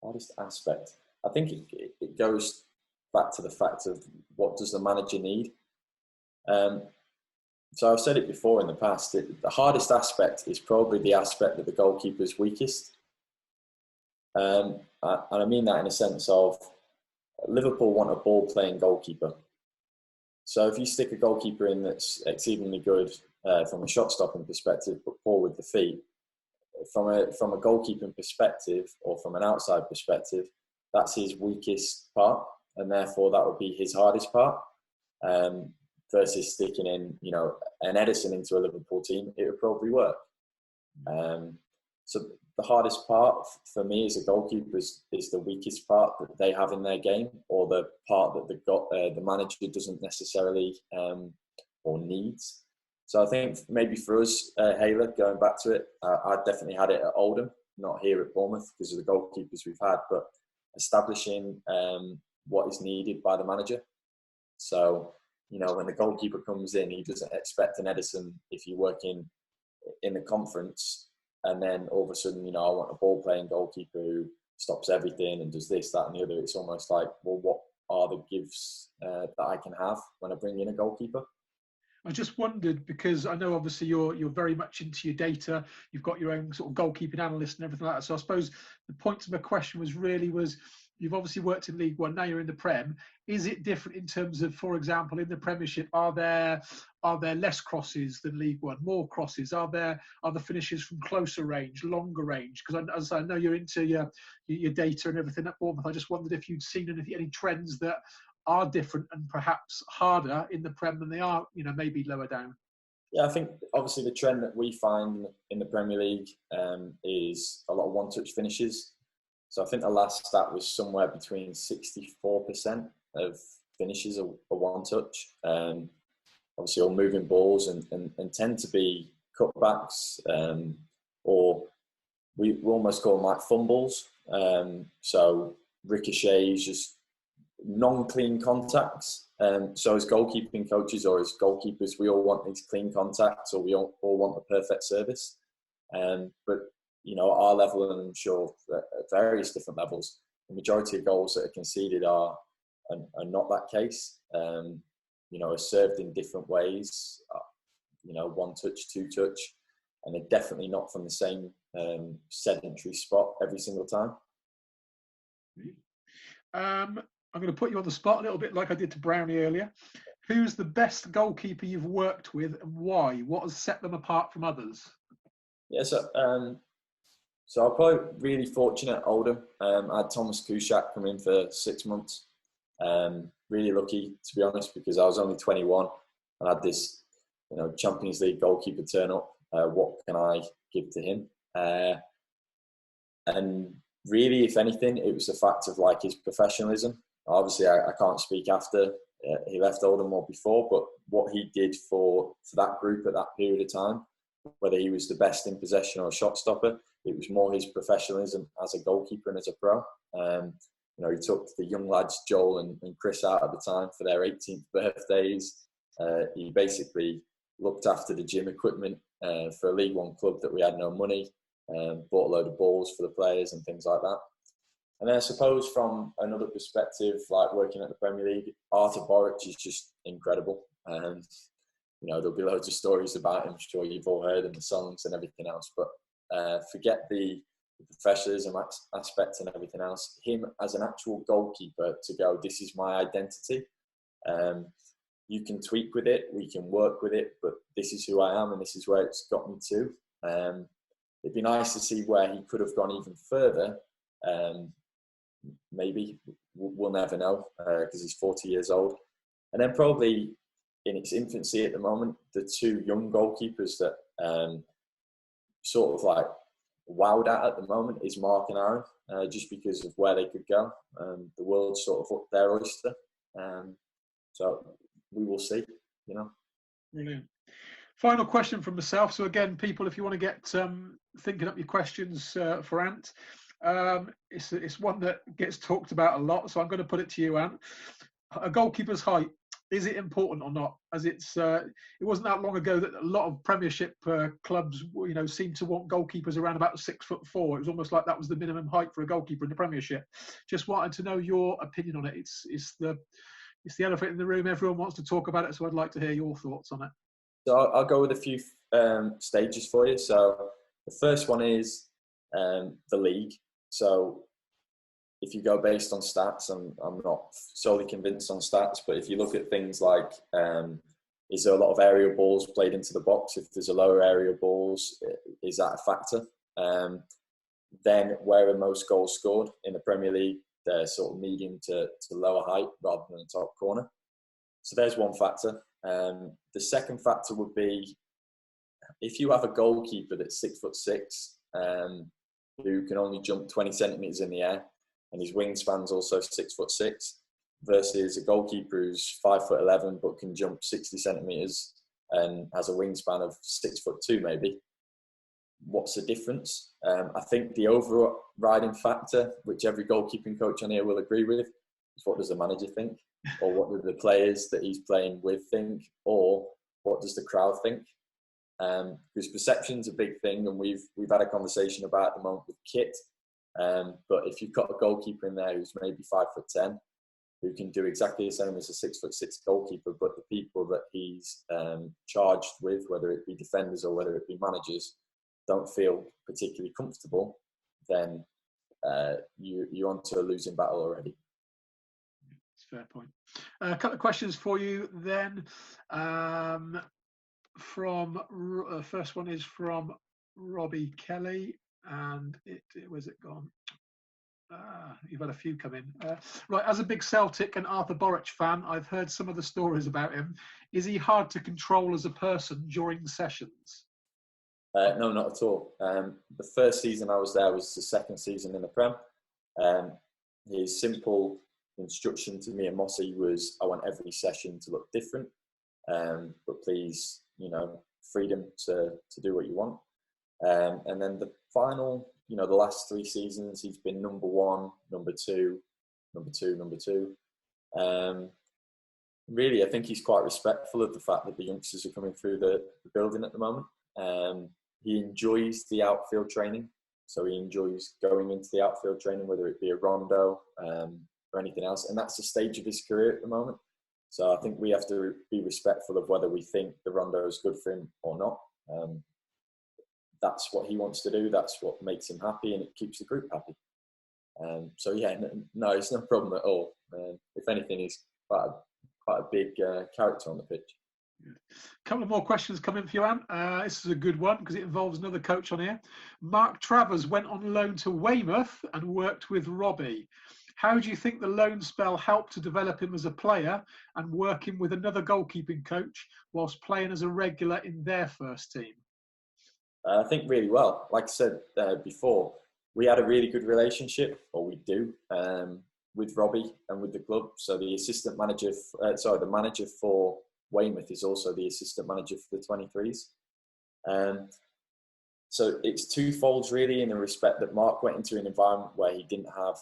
Hardest aspect, I think it goes back to the fact of what does the manager need. So I've said it before in the past. The hardest aspect is probably the aspect that the goalkeeper is weakest, and I mean that in a sense of Liverpool want a ball-playing goalkeeper. So if you stick a goalkeeper in that's exceedingly good from a shot-stopping perspective, but poor with the feet, from a goalkeeping perspective or from an outside perspective, that's his weakest part, and therefore that would be his hardest part. Versus sticking in, an Edison into a Liverpool team, it would probably work. So the hardest part for me as a goalkeeper is the weakest part that they have in their game, or the part that the manager doesn't necessarily or needs. So I think maybe for us, Hale, going back to it, I definitely had it at Oldham, not here at Bournemouth because of the goalkeepers we've had, but establishing what is needed by the manager. So, when the goalkeeper comes in, he doesn't expect an Edison if you work in the conference, and then all of a sudden, I want a ball-playing goalkeeper who stops everything and does this, that, and the other. It's almost like, well, what are the gifts that I can have when I bring in a goalkeeper? I just wondered, because I know obviously you're very much into your data. You've got your own sort of goalkeeping analyst and everything like that. So I suppose the point of my question was you've obviously worked in League One, now you're in the Prem. Is it different in terms of, for example, in the Premiership, are there less crosses than League One, more crosses? Are the finishes from closer range, longer range? Because as I know you're into your data and everything at Bournemouth, I just wondered if you'd seen any trends that are different and perhaps harder in the Prem than they are, maybe lower down. Yeah, I think obviously the trend that we find in the Premier League is a lot of one-touch finishes. So I think the last stat was somewhere between 64% of finishes are one-touch. Obviously all moving balls and tend to be cutbacks, or we almost call them like fumbles. So ricochets, just non-clean contacts. So as goalkeeping coaches or as goalkeepers, we all want these clean contacts, or we all want the perfect service. But at our level, and I'm sure at various different levels, the majority of goals that are conceded are not that case. Are served in different ways. One touch, two touch, and they're definitely not from the same sedentary spot every single time. I'm going to put you on the spot a little bit like I did to Brownie earlier. Who's the best goalkeeper you've worked with, and why? What has set them apart from others? Yeah, so So I'm probably really fortunate at Oldham. I had Thomas Kuszak come in for 6 months. Really lucky, to be honest, because I was only 21 and had this, Champions League goalkeeper turn up. What can I give to him? And really, if anything, it was the fact of like his professionalism. Obviously, I can't speak after he left Oldham or before, but what he did for that group at that period of time, whether he was the best in possession or a shot stopper, it was more his professionalism as a goalkeeper and as a pro. He took the young lads, Joel and Chris, out at the time for their 18th birthdays. He basically looked after the gym equipment for a League One club that we had no money, bought a load of balls for the players and things like that. And then I suppose from another perspective, like working at the Premier League, Arthur Boric is just incredible. And, there'll be loads of stories about him. I'm sure you've all heard in the songs and everything else. But forget the professionalism aspect and everything else. Him as an actual goalkeeper to go, this is my identity. You can tweak with it, we can work with it, but this is who I am and this is where it's got me to. It'd be nice to see where he could have gone even further. Maybe we'll never know because he's 40 years old. And then probably in its infancy at the moment, the two young goalkeepers that sort of like wowed at the moment is Mark and Aaron, just because of where they could go. The world's sort of up their oyster. So we will see, Brilliant. Final question from myself. So again, people, if you want to get thinking up your questions for Ant, it's one that gets talked about a lot. So I'm going to put it to you, Ant. A goalkeeper's height, is it important or not? As it wasn't that long ago that a lot of Premiership clubs, seemed to want goalkeepers around about 6'4". It was almost like that was the minimum height for a goalkeeper in the Premiership. Just wanted to know your opinion on it. It's the elephant in the room. Everyone wants to talk about it, so I'd like to hear your thoughts on it. So I'll go with a few stages for you. So the first one is the league. So if you go based on stats, I'm not solely convinced on stats, but if you look at things like, is there a lot of aerial balls played into the box? If there's a lower aerial balls, is that a factor? Then where are most goals scored in the Premier League? They're sort of medium to lower height rather than the top corner. So there's one factor. The second factor would be if you have a goalkeeper that's 6'6", who can only jump 20 centimetres in the air, and his wingspan's also 6'6", versus a goalkeeper who's 5'11" but can jump 60 centimetres and has a wingspan of 6'2" maybe. What's the difference? I think the overriding factor, which every goalkeeping coach on here will agree with, is what does the manager think? Or what do the players that he's playing with think? Or what does the crowd think? Because perception's a big thing, and we've had a conversation about at the moment with kit. But if you've got a goalkeeper in there who's maybe 5'10", who can do exactly the same as a 6'6" goalkeeper, but the people that he's charged with, whether it be defenders or whether it be managers, don't feel particularly comfortable, then you're onto a losing battle already. That's a fair point. A couple of questions for you then. First one is from Robbie Kelly, and where's it gone? You've had a few come in. Right, as a big Celtic and Arthur Boric fan, I've heard some of the stories about him. Is he hard to control as a person during sessions? No, not at all. The first season I was there was the second season in the Prem. His simple instruction to me and Mossy was, I want every session to look different, but please, freedom to do what you want. And then the final, the last 3 seasons, he's been number 1, number 2, number 2, number 2. Really, I think he's quite respectful of the fact that the youngsters are coming through the building at the moment. He enjoys the outfield training, so he enjoys going into the outfield training, whether it be a rondo or anything else, and that's the stage of his career at the moment. So I think we have to be respectful of whether we think the rondo is good for him or not. That's what he wants to do. That's what makes him happy, and it keeps the group happy. So yeah, no, it's no problem at all. If anything, he's quite a big character on the pitch. A couple of more questions coming for you, Anne. This is a good one because it involves another coach on here. Mark Travers went on loan to Weymouth and worked with Robbie. How do you think the loan spell helped to develop him as a player and working with another goalkeeping coach whilst playing as a regular in their first team? I think really well. Like I said before, we had a really good relationship, or we do, with Robbie and with the club. So the assistant manager, the manager for Weymouth is also the assistant manager for the 23s. So it's twofold really, in the respect that Mark went into an environment where he didn't have,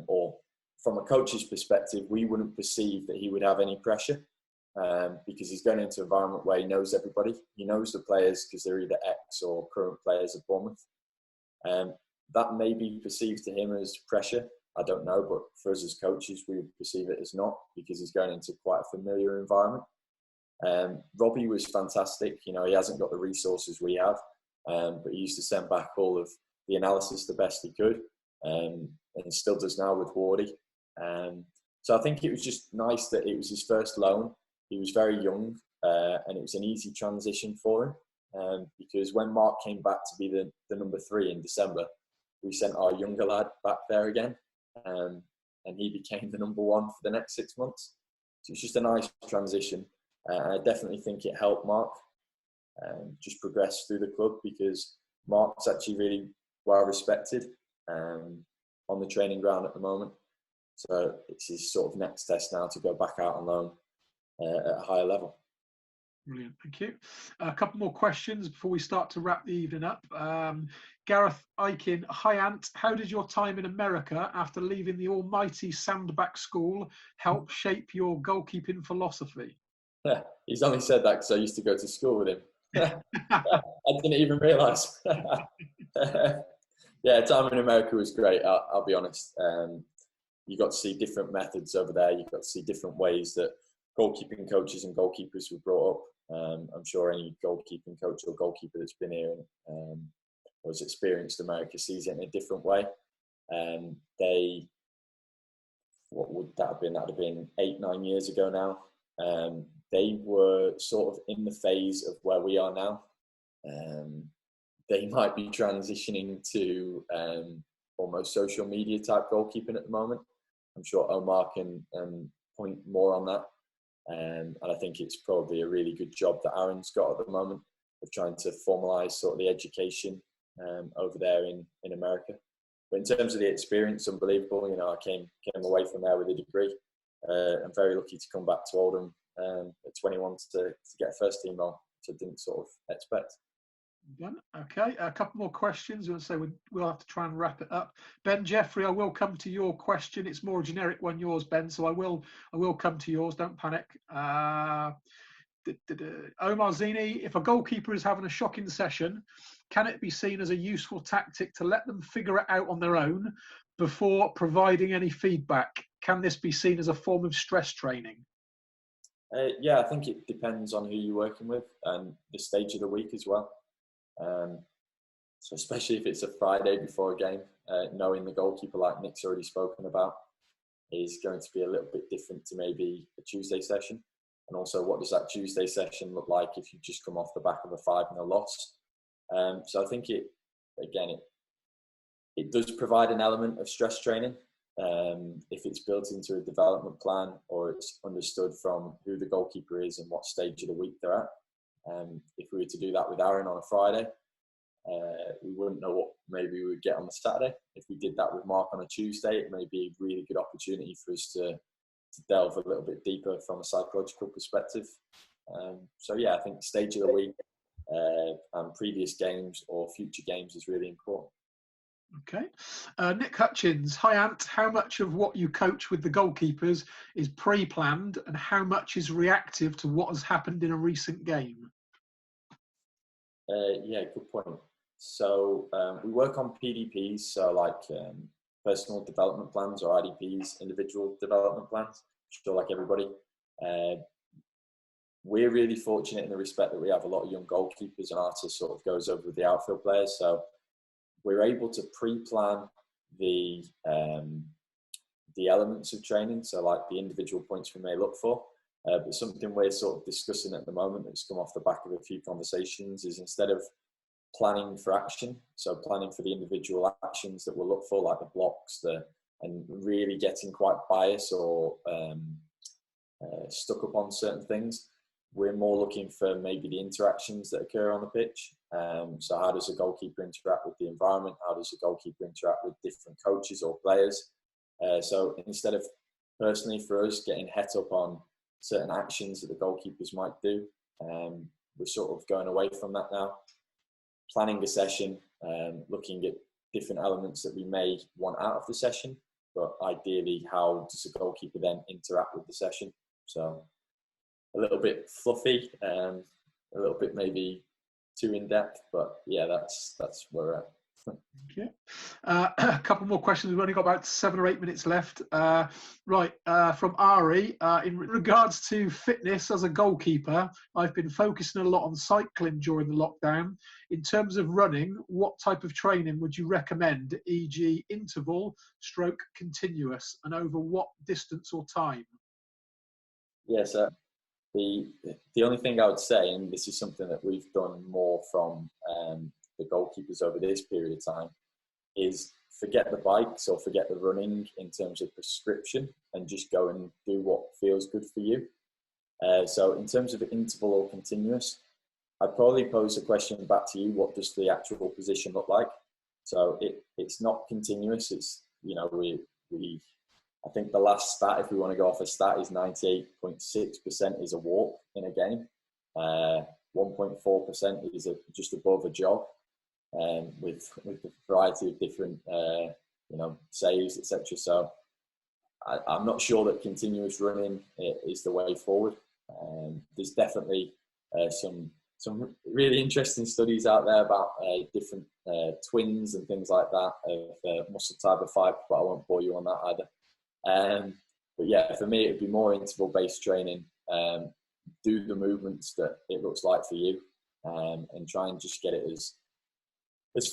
or from a coach's perspective, we wouldn't perceive that he would have any pressure, because he's going into an environment where he knows everybody. He knows the players because they're either ex or current players of Bournemouth. That may be perceived to him as pressure. I don't know, but for us as coaches, we would perceive it as not, because he's going into quite a familiar environment. Robbie was fantastic. You know, he hasn't got the resources we have, but he used to send back all of the analysis the best he could, and still does now with Wardy. So I think it was just nice that it was his first loan. He was very young, and it was an easy transition for him, because when Mark came back to be the number 3 in December, we sent our younger lad back there again, and he became the number 1 for the next 6 months. So it's just a nice transition. I definitely think it helped Mark just progress through the club, because Mark's actually really well respected on the training ground at the moment. So it's his sort of next test now to go back out on loan at a higher level. Brilliant, thank you. A couple more questions before we start to wrap the evening up. Gareth Aiken, hi Ant, how did your time in America after leaving the almighty Sandbach School help shape your goalkeeping philosophy? Yeah, he's only said that because I used to go to school with him. I didn't even realise. Yeah, time in America was great, I'll be honest. You got to see different methods over there. You got to see different ways that goalkeeping coaches and goalkeepers were brought up. I'm sure any goalkeeping coach or goalkeeper that's been here or has experienced America sees it in a different way. What would that have been? That would have been 8-9 years ago now. They were sort of in the phase of where we are now. They might be transitioning to almost social media type goalkeeping at the moment. I'm sure Omar can point more on that. And I think it's probably a really good job that Aaron's got at the moment of trying to formalise sort of the education over there in America. But in terms of the experience, unbelievable. You know, I came away from there with a degree. I'm very lucky to come back to Oldham at 21 to get a first team role, which I didn't sort of expect. Done. Okay, a couple more questions. We'll have to try and wrap it up. Ben Jeffrey, I will come to your question. It's more a generic one, yours, Ben. So I will come to yours. Don't panic. Omar Zini, if a goalkeeper is having a shocking session, can it be seen as a useful tactic to let them figure it out on their own before providing any feedback? Can this be seen as a form of stress training? Yeah, I think it depends on who you're working with and the stage of the week as well. So especially if it's a Friday before a game, knowing the goalkeeper, like Nick's already spoken about, is going to be a little bit different to maybe a Tuesday session. And also, what does that Tuesday session look like if you just come off the back of a 5-0 loss? So I think it does provide an element of stress training if it's built into a development plan or it's understood from who the goalkeeper is and what stage of the week they're at. If we were to do that with Aaron on a Friday, we wouldn't know what maybe we would get on the Saturday. If we did that with Mark on a Tuesday, it may be a really good opportunity for us to delve a little bit deeper from a psychological perspective. So yeah, I think stage of the week and previous games or future games is really important. Okay. Nick Hutchins, hi Ant, how much of what you coach with the goalkeepers is pre-planned and how much is reactive to what has happened in a recent game? Yeah, good point. So we work on PDPs, so like personal development plans, or IDPs, individual development plans, sure, like everybody. We're really fortunate in the respect that we have a lot of young goalkeepers, and Artis sort of goes over with the outfield players. So we're able to pre-plan the elements of training, so like the individual points we may look for. But something we're sort of discussing at the moment that's come off the back of a few conversations is, instead of planning for action, so planning for the individual actions that we'll look for, like the blocks, and really getting quite biased or stuck up on certain things, we're more looking for maybe the interactions that occur on the pitch. So how does a goalkeeper interact with the environment? How does a goalkeeper interact with different coaches or players? So instead of, personally for us, getting het up on certain actions that the goalkeepers might do, we're sort of going away from that now. Planning a session, looking at different elements that we may want out of the session, but ideally, how does a goalkeeper then interact with the session? So a little bit fluffy, a little bit maybe too in depth, but yeah, that's where we're at. Okay. A couple more questions. We've only got about 7 or 8 minutes left. From Ari, in regards to fitness as a goalkeeper, I've been focusing a lot on cycling during the lockdown. In terms of running, what type of training would you recommend, e.g. interval, continuous, and over what distance or time? Yes, the only thing I would say, and this is something that we've done more from the goalkeepers over this period of time, is forget the bikes or forget the running in terms of prescription, and just go and do what feels good for you. So in terms of interval or continuous, I'd probably pose a question back to you: what does the actual position look like? So it's not continuous. It's, you know, I think the last stat, if we want to go off a stat, is 98.6% is a walk in a game. 1.4% is just above a jog, with a variety of different, saves, etc. So I'm not sure that continuous running is the way forward. There's definitely some really interesting studies out there about different twins and things like that of muscle type of fibre, but I won't bore you on that either. But yeah, for me, it'd be more interval-based training. Do the movements that it looks like for you, and try and just get it as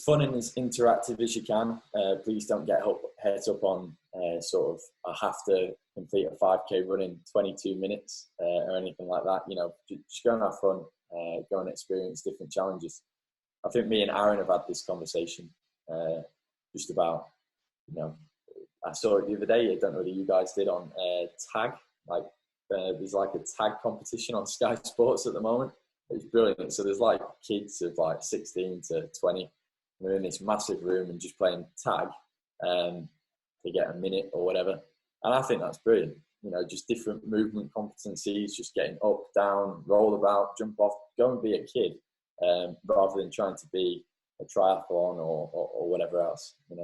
fun and as interactive as you can. Please don't get heads up on sort of, I have to complete a 5K run in 22 minutes or anything like that. You know, just go and have fun, go and experience different challenges. I think me and Aaron have had this conversation just about, I saw it the other day, I don't know whether you guys did, on tag. Like, there's like a tag competition on Sky Sports at the moment. It's brilliant. So there's like kids of like 16 to 20. They're in this massive room and just playing tag to get a minute or whatever. And I think that's brilliant. You know, just different movement competencies, just getting up, down, roll about, jump off, go and be a kid, rather than trying to be a triathlon or whatever else, a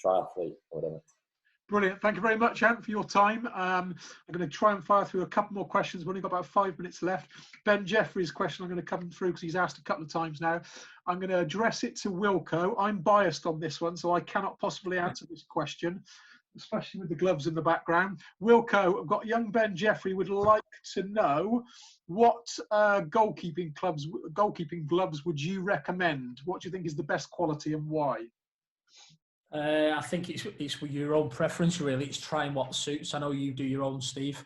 triathlete or whatever. Brilliant. Thank you very much, Ant, for your time. I'm going to try and fire through a couple more questions. We've only got about 5 minutes left. Ben Jeffrey's question I'm going to come through because he's asked a couple of times now. I'm going to address it to Wilco. I'm biased on this one, so I cannot possibly answer this question, especially with the gloves in the background. Wilco, I've got young Ben Jeffrey would like to know what goalkeeping gloves would you recommend? What do you think is the best quality and why? I think it's with your own preference, really. It's trying what suits. I know you do your own, Steve.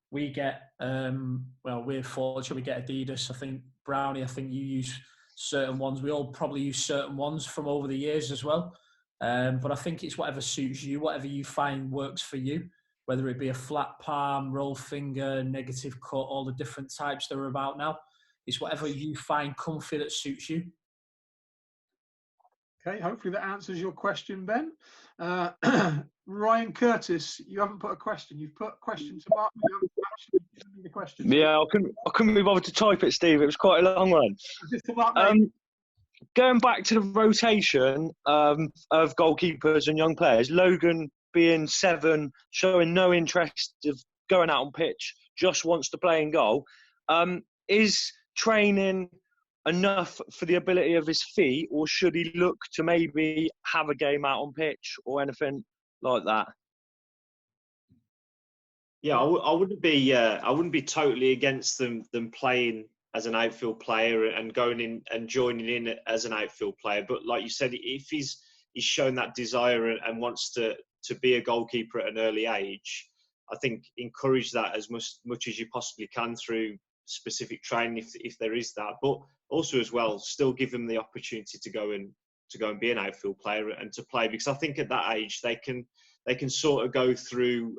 We get, we're fortunate, we get Adidas. I think, Brownie, I think you use certain ones. We all probably use certain ones from over the years as well. But I think it's whatever suits you, whatever you find works for you, whether it be a flat palm, roll finger, negative cut, all the different types that are about now. It's whatever you find comfy that suits you. Okay, hopefully that answers your question, Ben. Ryan Curtis, you haven't put a question. You've put a question to Mark. You haven't actually given me the question. Yeah, I couldn't be bothered to type it, Steve. It was quite a long one. Going back to the rotation of goalkeepers and young players, Logan being 7, showing no interest of going out on pitch, just wants to play in goal. Is training enough for the ability of his feet, or should he look to maybe have a game out on pitch or anything like that? Yeah, I wouldn't be totally against them playing as an outfield player and going in and joining in as an outfield player. But like you said, if he's shown that desire and wants to be a goalkeeper at an early age, I think encourage that as much as you possibly can through specific training, if there is that. But also as well, still give them the opportunity to go and be an outfield player and to play, because I think at that age they can sort of go through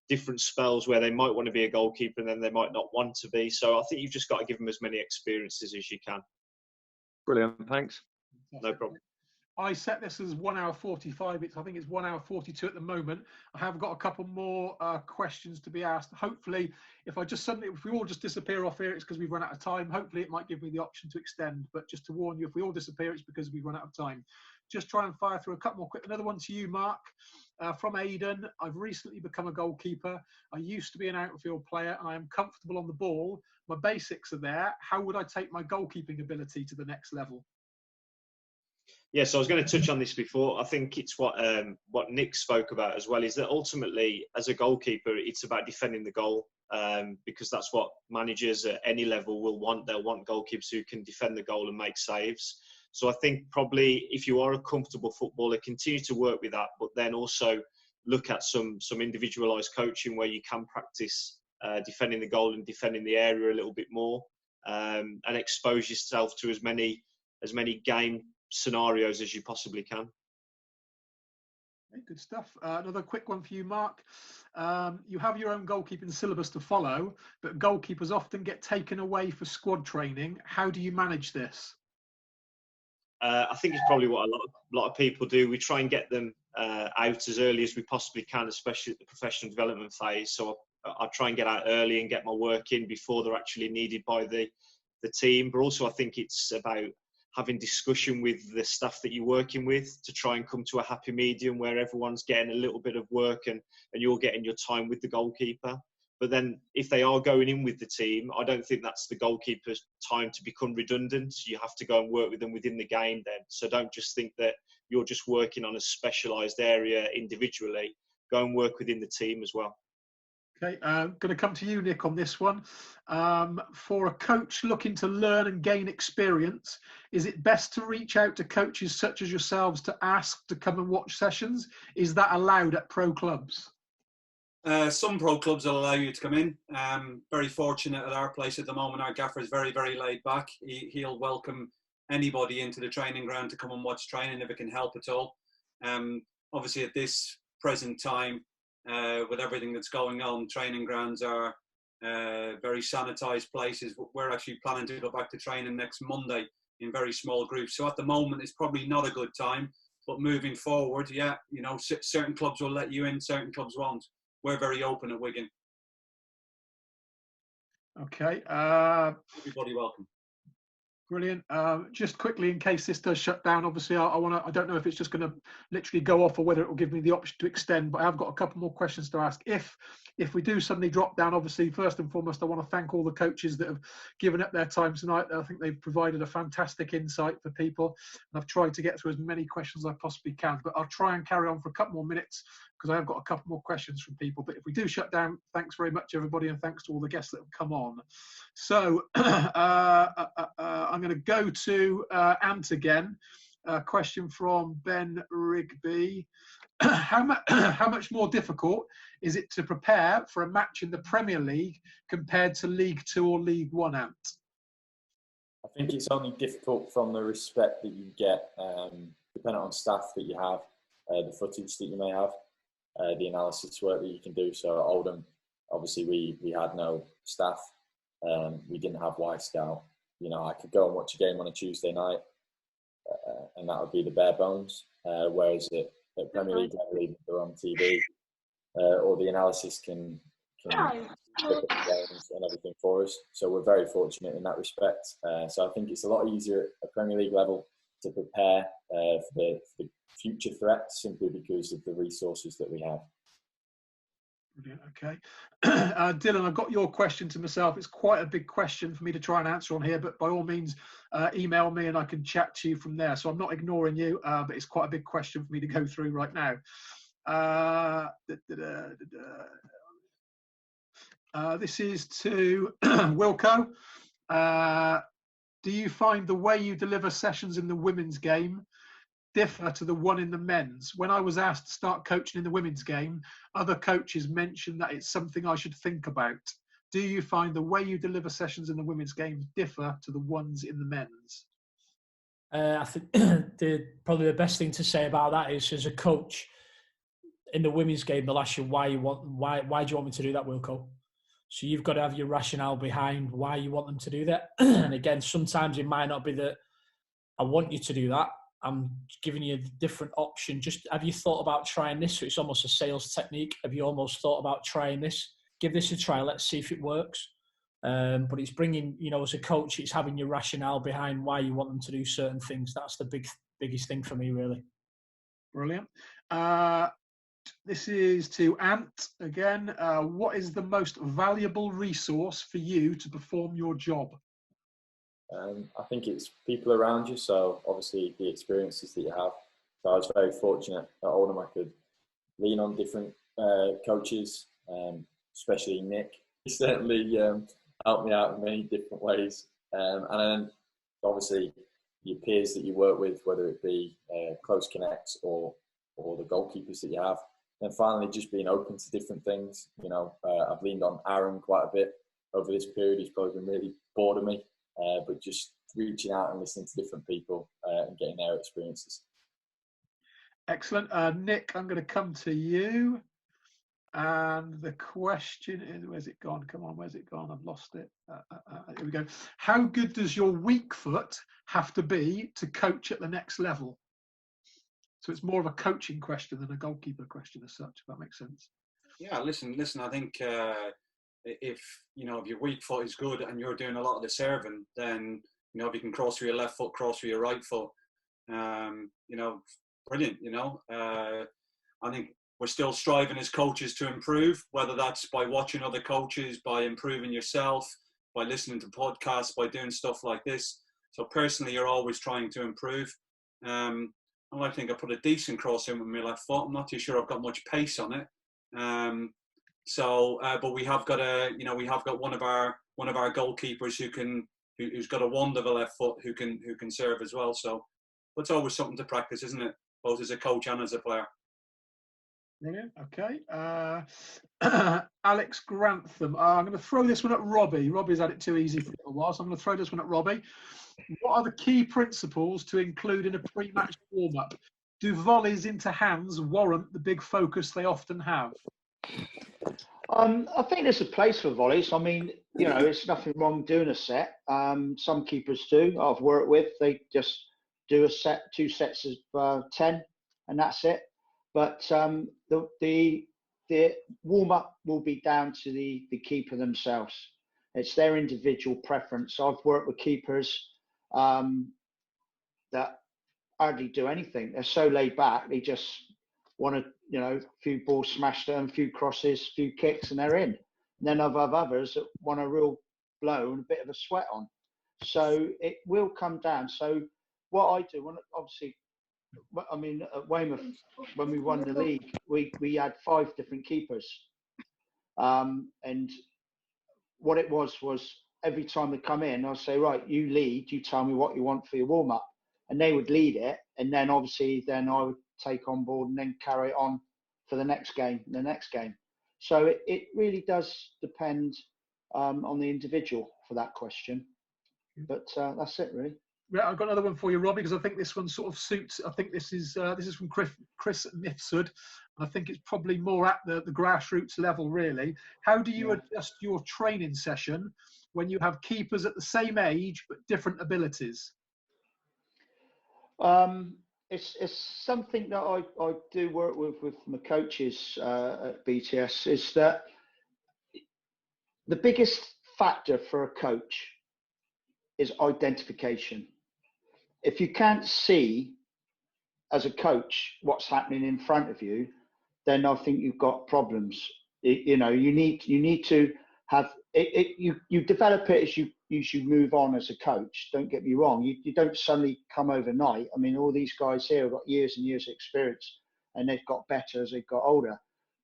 different spells where they might want to be a goalkeeper and then they might not want to be. So I think you've just got to give them as many experiences as you can. Brilliant, thanks. No problem. I set this as 1 hour 45. I think it's 1 hour 42 at the moment. I have got a couple more questions to be asked. Hopefully, if we all just disappear off here, it's because we've run out of time. Hopefully, it might give me the option to extend. But just to warn you, if we all disappear, it's because we've run out of time. Just try and fire through a couple more quick. Another one to you, Mark, from Aidan. I've recently become a goalkeeper. I used to be an outfield player, and I am comfortable on the ball. My basics are there. How would I take my goalkeeping ability to the next level? Yeah, so I was going to touch on this before. I think it's what Nick spoke about as well, is that ultimately, as a goalkeeper, it's about defending the goal, because that's what managers at any level will want. They'll want goalkeepers who can defend the goal and make saves. So I think probably if you are a comfortable footballer, continue to work with that, but then also look at some individualised coaching where you can practice defending the goal and defending the area a little bit more, and expose yourself to as many game scenarios as you possibly can. Okay, good stuff. Another quick one for you, Mark. You have your own goalkeeping syllabus to follow, but goalkeepers often get taken away for squad training. How do you manage this? I think it's probably what a lot of people do. We try and get them out as early as we possibly can, especially at the professional development phase. So I try and get out early and get my work in before they're actually needed by the team. But also I think it's about having discussion with the staff that you're working with to try and come to a happy medium where everyone's getting a little bit of work and you're getting your time with the goalkeeper. But then if they are going in with the team, I don't think that's the goalkeeper's time to become redundant. You have to go and work with them within the game then. So don't just think that you're just working on a specialised area individually. Go and work within the team as well. Okay, going to come to you, Nick, on this one. For a coach looking to learn and gain experience, is it best to reach out to coaches such as yourselves to ask to come and watch sessions? Is that allowed at pro clubs? Some pro clubs will allow you to come in. Very fortunate at our place at the moment. Our gaffer is very, very laid back. He'll welcome anybody into the training ground to come and watch training if it can help at all. Obviously, at this present time, with everything that's going on, training grounds are very sanitised places. We're actually planning to go back to training next Monday in very small groups. So at the moment, it's probably not a good time. But moving forward, yeah, you know, certain clubs will let you in, certain clubs won't. We're very open at Wigan. Okay. Everybody welcome. Brilliant. Just quickly, in case this does shut down, obviously I don't know if it's just going to literally go off or whether it will give me the option to extend, but I have got a couple more questions to ask. If we do suddenly drop down, obviously, first and foremost, I want to thank all the coaches that have given up their time tonight. I think they've provided a fantastic insight for people. And I've tried to get through as many questions as I possibly can, but I'll try and carry on for a couple more minutes because I have got a couple more questions from people. But if we do shut down, thanks very much, everybody, and thanks to all the guests that have come on. So I'm going to go to Ant again. A question from Ben Rigby. How much more difficult is it to prepare for a match in the Premier League compared to League 2 or League 1, Ant? I think it's only difficult from the respect that you get, depending on staff that you have, the footage that you may have, the analysis work that you can do. So at Oldham, obviously we had no staff. We didn't have Y-Scout. You know, I could go and watch a game on a Tuesday night, and that would be the bare bones. Whereas at Premier League level, they're on TV, or the analysis can pick up the games and everything for us. So we're very fortunate in that respect. So I think it's a lot easier at Premier League level to prepare for the future threats simply because of the resources that we have. Okay. Dylan, I've got your question to myself. It's quite a big question for me to try and answer on here, but by all means, email me and I can chat to you from there. So I'm not ignoring you, but it's quite a big question for me to go through right now. This is to Wilco. Do you find the way you deliver sessions in the women's game differ to the one in the men's? When I was asked to start coaching in the women's game, other coaches mentioned that it's something I should think about. Do you find the way you deliver sessions in the women's games differ to the ones in the men's? I think probably the best thing to say about that is, as a coach in the women's game, they'll ask you why do you want me to do that, Wilco? So you've got to have your rationale behind why you want them to do that. And again, sometimes it might not be that I want you to do that. I'm giving you a different option. Just, have you thought about trying this? So it's almost a sales technique. Have you almost thought about trying this? Give this a try. Let's see if it works. But it's bringing, as a coach, it's having your rationale behind why you want them to do certain things. That's the biggest thing for me, really. Brilliant. This is to Ant again. What is the most valuable resource for you to perform your job? I think it's people around you. So obviously the experiences that you have. So I was very fortunate at Oldham. I could lean on different coaches, especially Nick. He certainly helped me out in many different ways. And then obviously your peers that you work with, whether it be close connects or the goalkeepers that you have. And finally, just being open to different things. I've leaned on Aaron quite a bit over this period. He's probably been really bored of me, but just reaching out and listening to different people and getting their experiences. Excellent. Nick, I'm going to come to you. And the question is, where's it gone? Come on, where's it gone? I've lost it. Here we go. How good does your weak foot have to be to coach at the next level? So it's more of a coaching question than a goalkeeper question as such, if that makes sense. Yeah, listen. I think if your weak foot is good and you're doing a lot of the serving, then if you can cross with your left foot, cross with your right foot, brilliant. I think we're still striving as coaches to improve, whether that's by watching other coaches, by improving yourself, by listening to podcasts, by doing stuff like this. So personally, you're always trying to improve. I think I put a decent cross in with my left foot. I'm not too sure I've got much pace on it. But we have got one of our goalkeepers who's got a wand of a left foot who can serve as well. So it's always something to practice, isn't it? Both as a coach and as a player. Brilliant. Okay. Alex Grantham. I'm going to throw this one at Robbie. Robbie's had it too easy for a while, so I'm going to throw this one at Robbie. What are the key principles to include in a pre-match warm-up? Do volleys into hands warrant the big focus they often have? I think there's a place for volleys. I mean, it's nothing wrong doing a set. Some keepers do. I've worked with, they just do a set, 2 sets of 10, and that's it. But the warm-up will be down to the keeper themselves. It's their individual preference. I've worked with keepers that hardly do anything. They're so laid back. They just want to, a few balls smashed at them, a few crosses, a few kicks, and they're in. And then I've others that want a real blow and a bit of a sweat on. So it will come down. So what I do, at Weymouth, when we won the league, we had 5 different keepers. And what it was every time they come in, I'll say, right, you lead, you tell me what you want for your warm-up. And they would lead it. And then obviously I would take on board and then carry it on for the next game. So it really does depend on the individual for that question. But that's it, really. Yeah, I've got another one for you, Robbie, because I think this one sort of suits. I think this is from Chris Nifsud. I think it's probably more at the grassroots level, really. How do you adjust your training session when you have keepers at the same age but different abilities? It's something that I do work with my coaches at BTS, is that the biggest factor for a coach is identification. If you can't see as a coach what's happening in front of you, then I think you've got problems. You need to have it. You develop it as you move on as a coach. Don't get me wrong. You don't suddenly come overnight. I mean, all these guys here have got years and years of experience, and they've got better as they've got older.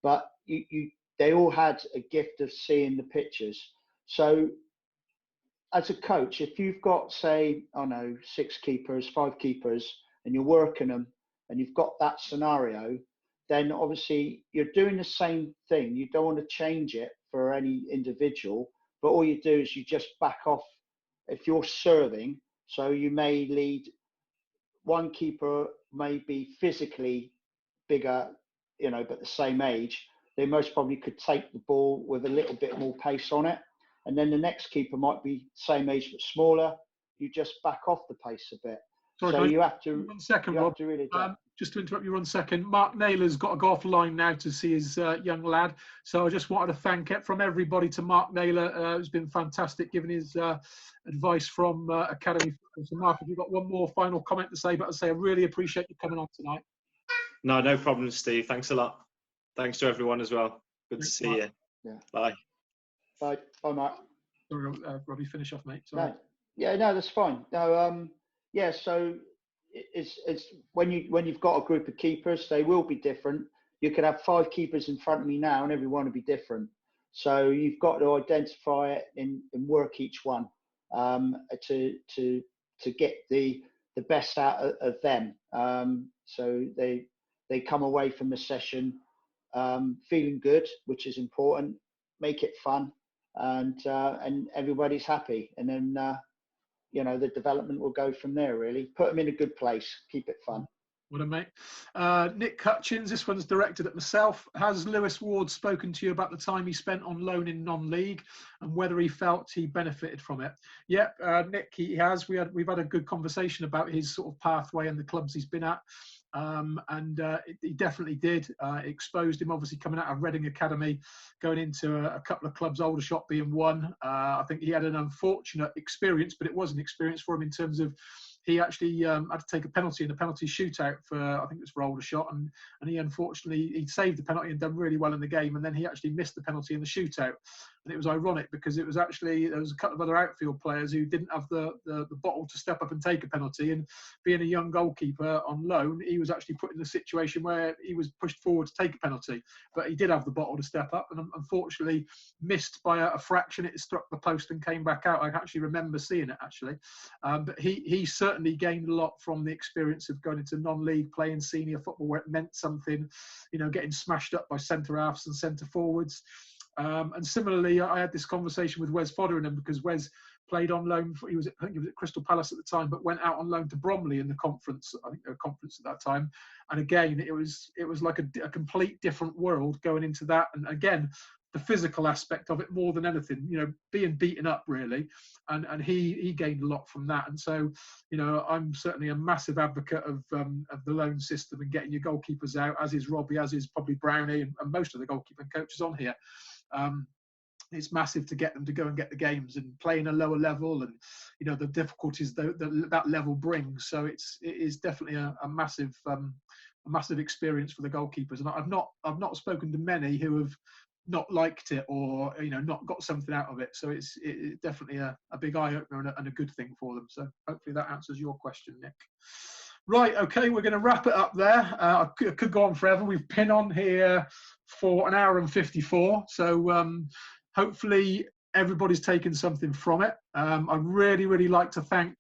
But they all had a gift of seeing the pictures. So as a coach, if you've got, say, 6 keepers, 5 keepers, and you're working them and you've got that scenario, then obviously you're doing the same thing. You don't want to change it for any individual, but all you do is you just back off. If you're serving, so you may lead, one keeper may be physically bigger, you know, but the same age, they most probably could take the ball with a little bit more pace on it. And then the next keeper might be same age but smaller. You just back off the pace a bit. Sorry, so you have to. 1 second, Rob. Really just to interrupt you 1 second, Mark Naylor's got to go offline now to see his young lad. So I just wanted to thank it from everybody to Mark Naylor, who's been fantastic giving his advice from Academy. So Mark, have you got one more final comment to say? But I really appreciate you coming on tonight. No problem, Steve. Thanks a lot. Thanks to everyone as well. Good to see you. Yeah. Bye. Bye, Mark. Sorry, Robbie, finish off, mate. Sorry. No. Yeah, no, that's fine. No, yeah. So it's when you've got a group of keepers, they will be different. You could have 5 keepers in front of me now, and every one will be different. So you've got to identify it and work each one to get the best out of them. So they come away from the session feeling good, which is important. Make it fun, and everybody's happy, and then you know, the development will go from there. Really, put them in a good place, keep it fun. What a mate. Nick Hutchins, this one's directed at myself. Has Lewis Ward spoken to you about the time he spent on loan in non-league and whether he felt he benefited from it? Yeah, Nick, he has. We've had a good conversation about his sort of pathway and the clubs he's been at. He definitely did. Exposed him, obviously, coming out of Reading Academy, going into a couple of clubs, Aldershot being one. I think he had an unfortunate experience, but it was an experience for him in terms of he actually had to take a penalty in a penalty shootout for, I think it was for Aldershot, and he unfortunately, he'd saved the penalty and done really well in the game, and then he actually missed the penalty in the shootout. And it was ironic because it was actually, there was a couple of other outfield players who didn't have the bottle to step up and take a penalty, and being a young goalkeeper on loan, he was actually put in a situation where he was pushed forward to take a penalty, but he did have the bottle to step up, and unfortunately missed by a fraction. It struck the post and came back out. I actually remember seeing it actually, but he certainly gained a lot from the experience of going into non-league, playing senior football where it meant something, you know, getting smashed up by centre halves and centre forwards. And similarly, I had this conversation with Wes Fotheringham because Wes played on loan. I think he was at Crystal Palace at the time, but went out on loan to Bromley in the conference. I think a conference at that time. And again, it was like a complete different world going into that. And again, the physical aspect of it more than anything, you know, being beaten up really, and he gained a lot from that. And so, you know, I'm certainly a massive advocate of the loan system and getting your goalkeepers out, as is Robbie, as is probably Brownie and most of the goalkeeping coaches on here. It's massive to get them to go and get the games and playing a lower level, and you know the difficulties that level brings. So it is definitely a massive experience for the goalkeepers. And I've not spoken to many who have not liked it or, you know, not got something out of it. So it's definitely a big eye opener and a good thing for them. So hopefully that answers your question, Nick. Right, okay, we're going to wrap it up there. I could go on forever. We've been on here for an hour and 54. So hopefully everybody's taken something from it. I'd really like to thank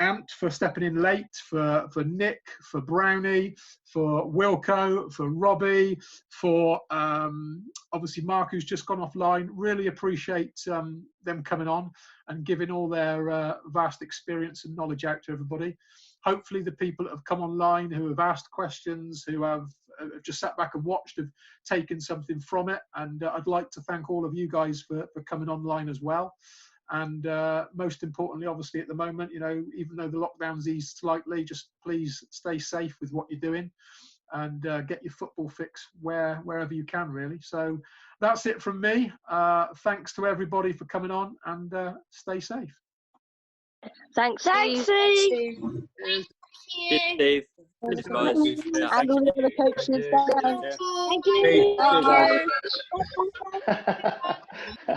Ant for stepping in late, for Nick, for Brownie, for Wilco, for Robbie, for obviously Mark, who's just gone offline. Really appreciate them coming on and giving all their vast experience and knowledge out to everybody. Hopefully the people that have come online, who have asked questions, who have just sat back and watched, have taken something from it. And I'd like to thank all of you guys for coming online as well. And most importantly, obviously at the moment, you know, even though the lockdown's eased slightly, just please stay safe with what you're doing and get your football fix wherever you can, really. So that's it from me. Thanks to everybody for coming on, and stay safe. Thanks, Steve. Steve. Cheers, Steve. Cheers, guys. And all of the coaches. Thank you. Thank you.